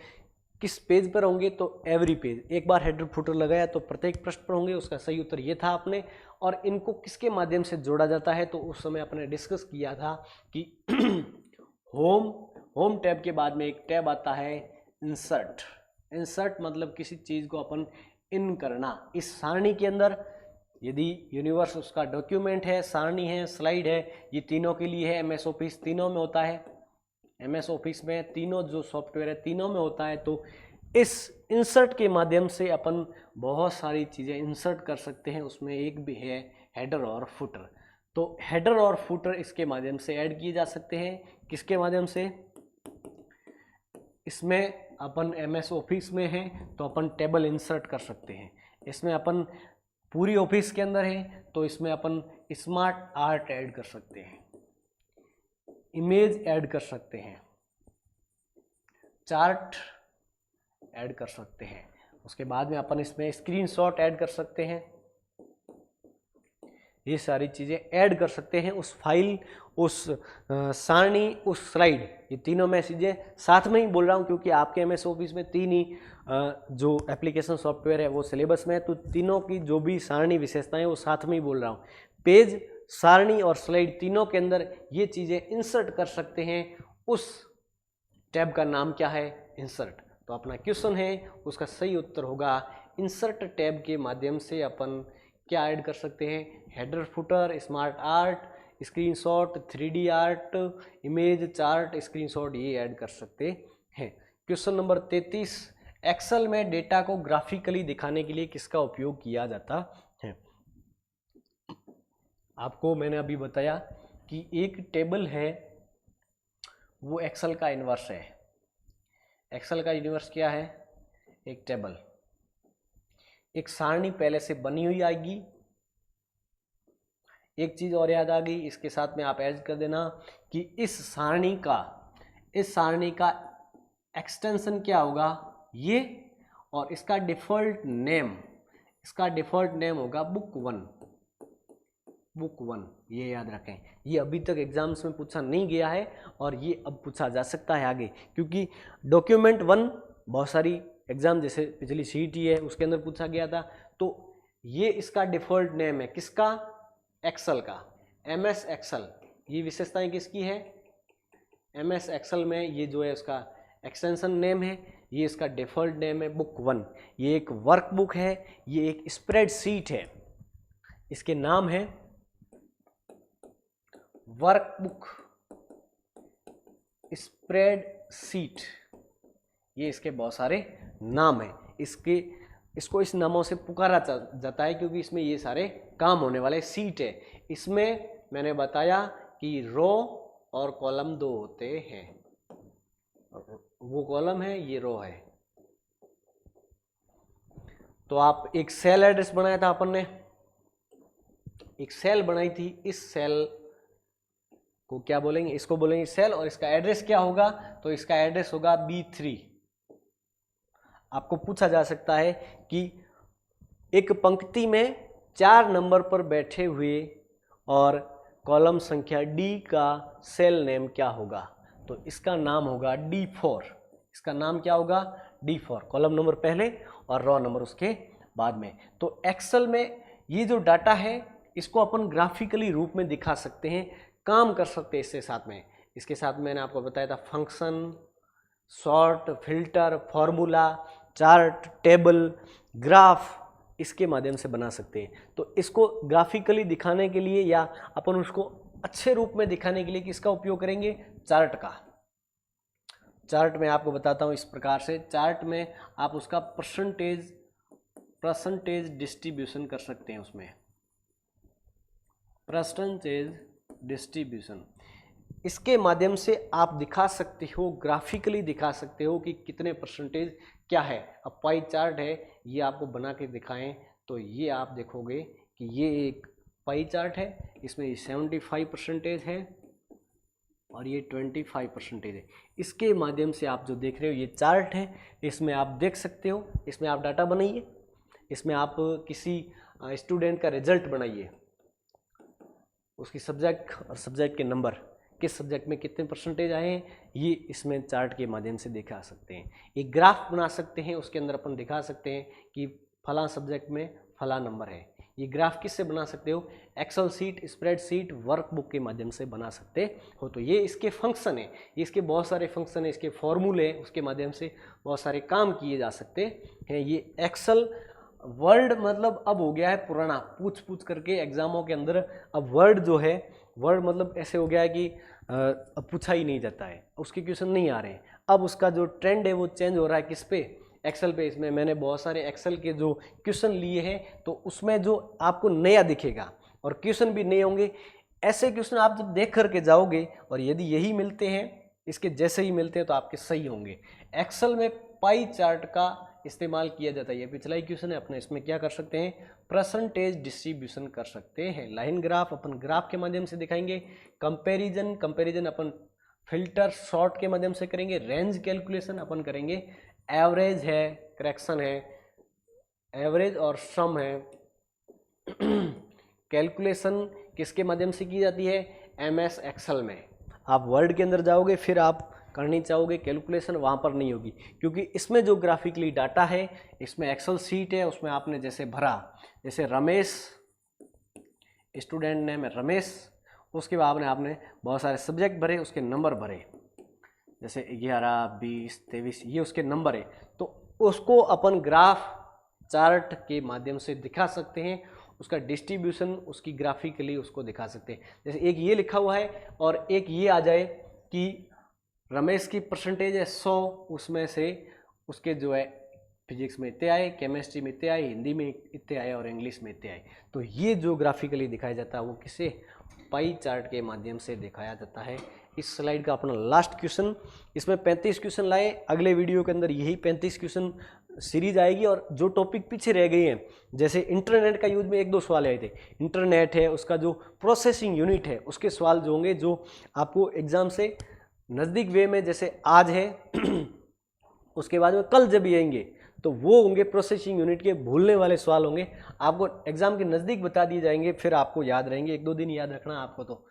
किस पेज पर होंगे, तो एवरी पेज। एक बार हेडर फुटर लगाया तो प्रत्येक पृष्ठ पर होंगे, उसका सही उत्तर ये था अपने। और इनको किसके माध्यम से जोड़ा जाता है, तो उस समय अपने डिस्कस किया था कि होम टैब के बाद में एक टैब आता है इंसर्ट। इंसर्ट मतलब किसी चीज़ को अपन इन करना इस सारणी के अंदर। यदि यूनिवर्स उसका डॉक्यूमेंट है, सारणी है, स्लाइड है, ये तीनों के लिए है। MS ऑफिस तीनों में होता है, MS ऑफिस में तीनों जो सॉफ्टवेयर है तीनों में होता है। तो इस इंसर्ट के माध्यम से अपन बहुत सारी चीज़ें इंसर्ट कर सकते हैं। उसमें एक भी है हेडर और फुटर। तो हेडर और फुटर इसके माध्यम से ऐड किए जा सकते हैं। किसके माध्यम से, इसमें अपन MS ऑफिस में हैं तो अपन टेबल इंसर्ट कर सकते हैं। इसमें अपन पूरी ऑफिस के अंदर है तो इसमें अपन स्मार्ट आर्ट ऐड कर सकते हैं, इमेज ऐड कर सकते हैं, चार्ट ऐड कर सकते हैं। उसके बाद में अपन इसमें स्क्रीनशॉट ऐड कर सकते हैं। ये सारी चीज़ें ऐड कर सकते हैं उस फाइल, उस सारणी, उस स्लाइड, ये तीनों मैं चीज़ें साथ में ही बोल रहा हूँ क्योंकि आपके MS ऑफिस में तीन ही जो एप्लीकेशन सॉफ्टवेयर है वो सिलेबस में है। तो तीनों की जो भी सारणी विशेषताएं वो साथ में ही बोल रहा हूँ। पेज, सारणी और स्लाइड तीनों के अंदर ये चीज़ें इंसर्ट कर सकते हैं। उस टैब का नाम क्या है, इंसर्ट। तो अपना क्वेश्चन है उसका सही उत्तर होगा इंसर्ट टैब के माध्यम से अपन क्या ऐड कर सकते हैं, header, footer, smart art, screenshot, 3D art, image, chart, screenshot, ये ऐड कर सकते हैं। क्वेश्चन नंबर 33, एक्सेल में डेटा को ग्राफिकली दिखाने के लिए किसका उपयोग किया जाता है। आपको मैंने अभी बताया कि एक टेबल है वो एक्सेल का इन्वर्स है। एक्सेल का इन्वर्स क्या है, एक टेबल। एक सारणी पहले से बनी हुई आएगी। एक चीज़ और याद आ गई, इसके साथ में आप ऐड कर देना कि इस सारणी का एक्सटेंशन क्या होगा, ये, और इसका डिफ़ॉल्ट नेम होगा बुक वन। ये याद रखें, ये अभी तक एग्जाम्स में पूछा नहीं गया है और ये अब पूछा जा सकता है आगे, क्योंकि डॉक्यूमेंट 1 बहुत सारी एग्जाम जैसे पिछली CET है उसके अंदर पूछा गया था। तो ये इसका डिफ़ॉल्ट नेम है किसका, एक्सेल का, MS एक्सेल। ये विशेषताएं किसकी है, MS एक्सेल में ये जो है उसका एक्सटेंशन नेम है, ये इसका डिफ़ॉल्ट नेम है बुक 1। ये एक वर्कबुक है, ये एक स्प्रेडशीट है, इसके नाम है वर्कबुक, स्प्रेडशीट, ये इसके बहुत सारे नाम हैं। इसको इस नामों से पुकारा जाता है क्योंकि इसमें ये सारे काम होने वाले सीट है। इसमें मैंने बताया कि रो और कॉलम दो होते हैं, वो कॉलम है ये रो है। तो आप एक सेल एड्रेस बनाया था अपन ने, एक सेल बनाई थी, इस सेल को क्या बोलेंगे, इसको बोलेंगे सेल, और इसका एड्रेस क्या होगा, तो इसका एड्रेस होगा B3। आपको पूछा जा सकता है कि एक पंक्ति में 4 नंबर पर बैठे हुए और कॉलम संख्या D का सेल नेम क्या होगा, तो इसका नाम होगा D4। इसका नाम क्या होगा, D4, कॉलम नंबर पहले और रो नंबर उसके बाद में। तो एक्सेल में ये जो डाटा है इसको अपन ग्राफिकली रूप में दिखा सकते हैं, काम कर सकते हैं इससे साथ में। इसके साथ मैंने आपको बताया था function, sort, filter, formula, chart, table, graph, इसके माध्यम से बना सकते हैं। तो इसको ग्राफिकली दिखाने के लिए या अपन उसको अच्छे रूप में दिखाने के लिए किसका उपयोग करेंगे, चार्ट का। चार्ट में आपको बताता हूँ इस प्रकार से, चार्ट में आप उसका परसेंटेज डिस्ट्रीब्यूशन कर सकते हैं, उसमें परसेंटेज डिस्ट्रीब्यूशन, इसके माध्यम से आप दिखा सकते हो, ग्राफिकली दिखा सकते हो कि कितने परसेंटेज क्या है। अब पाई चार्ट है, ये आपको बना के दिखाएं तो ये आप देखोगे कि ये एक पाई चार्ट है, इसमें 75% है और ये 25% है। इसके माध्यम से आप जो देख रहे हो ये चार्ट है, इसमें आप देख सकते हो, इसमें आप डाटा बनाइए, इसमें आप किसी स्टूडेंट का रिजल्ट बनाइए, उसकी सब्जेक्ट और सब्जेक्ट के नंबर, किस सब्जेक्ट में कितने परसेंटेज आए हैं, ये इसमें चार्ट के माध्यम से दिखा सकते हैं। एक ग्राफ बना सकते हैं, उसके अंदर अपन दिखा सकते हैं कि फला सब्जेक्ट में फला नंबर है। ये ग्राफ किससे बना सकते हो, एक्सेल सीट, स्प्रेडशीट, वर्कबुक के माध्यम से बना सकते हो। तो ये इसके फंक्शन है, ये इसके बहुत सारे फंक्शन है, इसके फॉर्मूले हैं, उसके माध्यम से बहुत सारे काम किए जा सकते हैं। ये एक्सेल वर्ड मतलब अब हो गया है पुराना, पूछ करके एग्जामों के अंदर अब वर्ड जो है, वर्ड मतलब ऐसे हो गया है कि अब पूछा ही नहीं जाता है, उसके क्वेश्चन नहीं आ रहे हैं। अब उसका जो ट्रेंड है वो चेंज हो रहा है किस पे, एक्सेल पे। इसमें मैंने बहुत सारे एक्सेल के जो क्वेश्चन लिए हैं, तो उसमें जो आपको नया दिखेगा और क्वेश्चन भी नए होंगे। ऐसे क्वेश्चन आप जब देख करके जाओगे और यदि यही मिलते हैं, इसके जैसे ही मिलते हैं, तो आपके सही होंगे। एक्सेल में पाई चार्ट का इस्तेमाल किया जाता है, ये पिछला ही क्वेश्चन है अपने, इसमें क्या कर सकते हैं, परसेंटेज डिस्ट्रीब्यूशन कर सकते हैं। लाइन ग्राफ अपन ग्राफ के माध्यम से दिखाएंगे, कंपैरिजन अपन फिल्टर, सॉर्ट के माध्यम से करेंगे, रेंज कैलकुलेशन अपन करेंगे, एवरेज है, करेक्शन है, एवरेज और सम है। कैलकुलेशन किसके माध्यम से की जाती है, MS एक्सेल में। आप वर्ड के अंदर जाओगे फिर आप करनी चाहोगे कैलकुलेशन, वहाँ पर नहीं होगी, क्योंकि इसमें जो ग्राफिकली डाटा है, इसमें एक्सेल सीट है, उसमें आपने जैसे भरा, जैसे रमेश, स्टूडेंट नेम है रमेश, उसके बाद आपने बहुत सारे सब्जेक्ट भरे, उसके नंबर भरे, जैसे 11, 20, 23, ये उसके नंबर है। तो उसको अपन ग्राफ चार्ट के माध्यम से दिखा सकते हैं, उसका डिस्ट्रीब्यूशन, उसकी ग्राफिकली उसको दिखा सकते हैं। जैसे एक ये लिखा हुआ है और एक ये आ जाए कि रमेश की परसेंटेज है 100, उसमें से उसके जो है फिजिक्स में इतने आए, केमिस्ट्री में इतने आए, हिंदी में इतने आए और इंग्लिश में इतने आए। तो ये जो ग्राफिकली दिखाया जाता है वो किसे, पाई चार्ट के माध्यम से दिखाया जाता है। इस स्लाइड का अपना लास्ट क्वेश्चन, इसमें 35 क्वेश्चन लाए, अगले वीडियो के अंदर यही 35 क्वेश्चन सीरीज आएगी। और जो टॉपिक पीछे रह गए हैं, जैसे इंटरनेट का यूज में 1-2 सवाल आए थे, इंटरनेट है, उसका जो प्रोसेसिंग यूनिट है, उसके सवाल जो होंगे, जो आपको एग्जाम से नज़दीक वे में, जैसे आज है उसके बाद में कल जब आएंगे, तो वो होंगे प्रोसेसिंग यूनिट के भूलने वाले सवाल होंगे, आपको एग्जाम के नज़दीक बता दिए जाएंगे, फिर आपको याद रहेंगे। 1-2 दिन याद रखना आपको। तो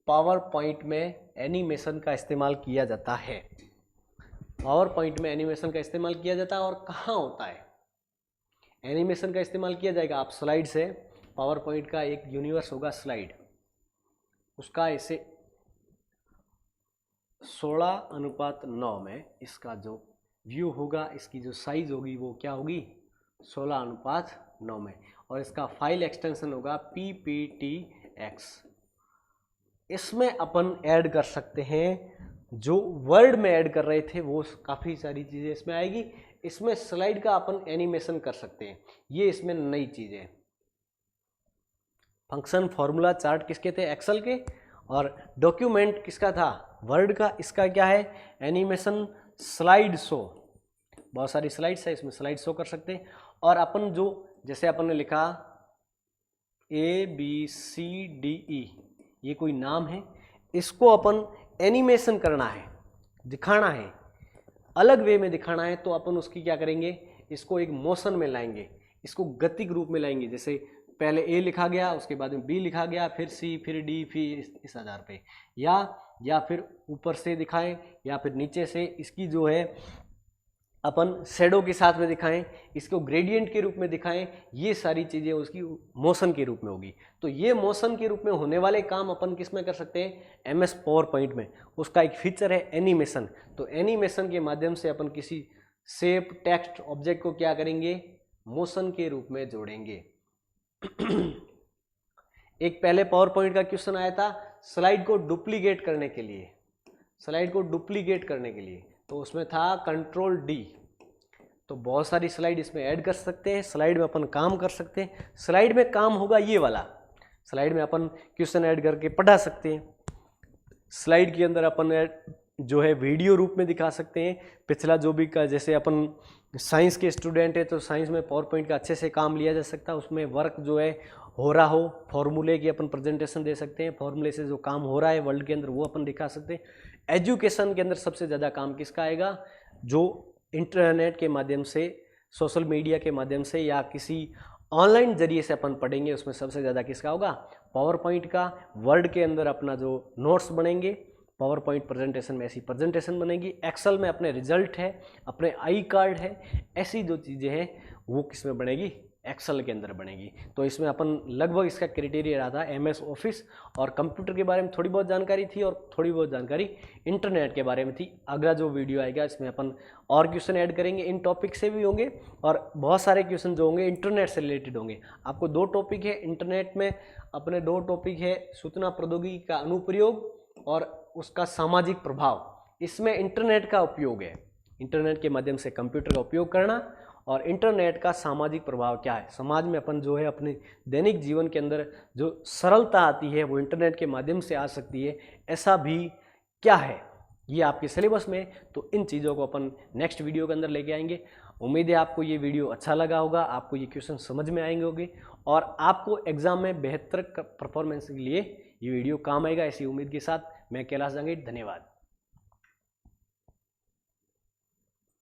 पावर पॉइंट में एनिमेशन का इस्तेमाल किया जाता है। पावर पॉइंट में एनिमेशन का इस्तेमाल किया जाता है और कहाँ होता है एनिमेशन का इस्तेमाल किया जाएगा। आप स्लाइड से, पावर पॉइंट का एक यूनिवर्स होगा स्लाइड, उसका इसे 16:9 में इसका जो व्यू होगा, इसकी जो साइज होगी वो क्या होगी 16:9 में, और इसका फाइल एक्सटेंशन होगा PPTX। इसमें अपन ऐड कर सकते हैं, जो वर्ड में ऐड कर रहे थे वो काफ़ी सारी चीज़ें इसमें आएगी। इसमें स्लाइड का अपन एनिमेशन कर सकते हैं, ये इसमें नई चीज़ें। फंक्शन फॉर्मूला चार्ट किसके थे, एक्सेल के, और डॉक्यूमेंट किसका था, वर्ड का। इसका क्या है, एनिमेशन स्लाइड शो, बहुत सारी स्लाइड्स है, इसमें स्लाइड शो कर सकते हैं। और अपन जो जैसे अपन ने लिखा ABCDE, ये कोई नाम है, इसको अपन एनिमेशन करना है, दिखाना है, अलग वे में दिखाना है, तो अपन उसकी क्या करेंगे, इसको एक मोशन में लाएंगे, इसको गतिक रूप में लाएंगे। जैसे पहले A लिखा गया, उसके बाद में B लिखा गया, फिर C, फिर D, फिर इस आधार पे, या फिर ऊपर से दिखाएं या फिर नीचे से। इसकी जो है अपन शेडो के साथ में दिखाएं, इसको ग्रेडियंट के रूप में दिखाएं, ये सारी चीज़ें उसकी मोशन के रूप में होगी। तो ये मोशन के रूप में होने वाले काम अपन किस में कर सकते हैं, MS पावर पॉइंट में। उसका एक फीचर है एनिमेशन। तो एनिमेशन के माध्यम से अपन किसी शेप, टेक्स्ट, ऑब्जेक्ट को क्या करेंगे, मोशन के रूप में जोड़ेंगे। एक पहले पावर पॉइंट का क्वेश्चन आया था स्लाइड को डुप्लीकेट करने के लिए, स्लाइड को डुप्लीकेट करने के लिए, तो उसमें था Ctrl D। तो बहुत सारी स्लाइड इसमें ऐड कर सकते हैं, स्लाइड में अपन काम कर सकते हैं। स्लाइड में काम होगा ये वाला, स्लाइड में अपन क्वेश्चन ऐड करके पढ़ा सकते हैं। स्लाइड के अंदर अपन जो है वीडियो रूप में दिखा सकते हैं। पिछला जो भी का, जैसे अपन साइंस के स्टूडेंट है तो साइंस में पावर पॉइंट का अच्छे से काम लिया जा सकता है। उसमें वर्क जो है हो रहा हो, फॉर्मूले की अपन प्रेजेंटेशन दे सकते हैं, फॉर्मूले से जो काम हो रहा है वर्ल्ड के अंदर वो अपन दिखा सकते हैं। एजुकेशन के अंदर सबसे ज़्यादा काम किसका आएगा, जो इंटरनेट के माध्यम से, सोशल मीडिया के माध्यम से या किसी ऑनलाइन जरिए से अपन पढ़ेंगे, उसमें सबसे ज़्यादा किसका होगा, पावर पॉइंट का। वर्ड के अंदर अपना जो नोट्स बनेंगे, पावर पॉइंट प्रेजेंटेशन में ऐसी प्रेजेंटेशन बनेगी। एक्सेल में अपने रिजल्ट है, अपने आई कार्ड है, ऐसी जो चीज़ें हैं वो किस में बनेगी, एक्सेल के अंदर बनेगी। तो इसमें अपन लगभग इसका क्राइटेरिया रहा था MS ऑफिस, और कंप्यूटर के बारे में थोड़ी बहुत जानकारी थी और थोड़ी बहुत जानकारी इंटरनेट के बारे में थी। अगला जो वीडियो आएगा इसमें अपन और क्वेश्चन ऐड करेंगे, इन टॉपिक से भी होंगे और बहुत सारे क्वेश्चन जो होंगे इंटरनेट से रिलेटेड होंगे। आपको 2 टॉपिक है इंटरनेट में, अपने 2 टॉपिक है सूचना प्रौद्योगिकी का अनुप्रयोग और उसका सामाजिक प्रभाव। इसमें इंटरनेट का उपयोग है, इंटरनेट के माध्यम से कंप्यूटर का उपयोग करना, और इंटरनेट का सामाजिक प्रभाव क्या है, समाज में अपन जो है अपने दैनिक जीवन के अंदर जो सरलता आती है वो इंटरनेट के माध्यम से आ सकती है, ऐसा भी क्या है, ये आपके सिलेबस में। तो इन चीज़ों को अपन नेक्स्ट वीडियो के अंदर लेके आएंगे। उम्मीद है आपको ये वीडियो अच्छा लगा होगा, आपको ये क्वेश्चन समझ में आएंगे होंगे और आपको एग्जाम में बेहतर परफॉर्मेंस के लिए ये वीडियो काम आएगा, ऐसी उम्मीद के साथ मैं कैलाश जंगीर, धन्यवाद।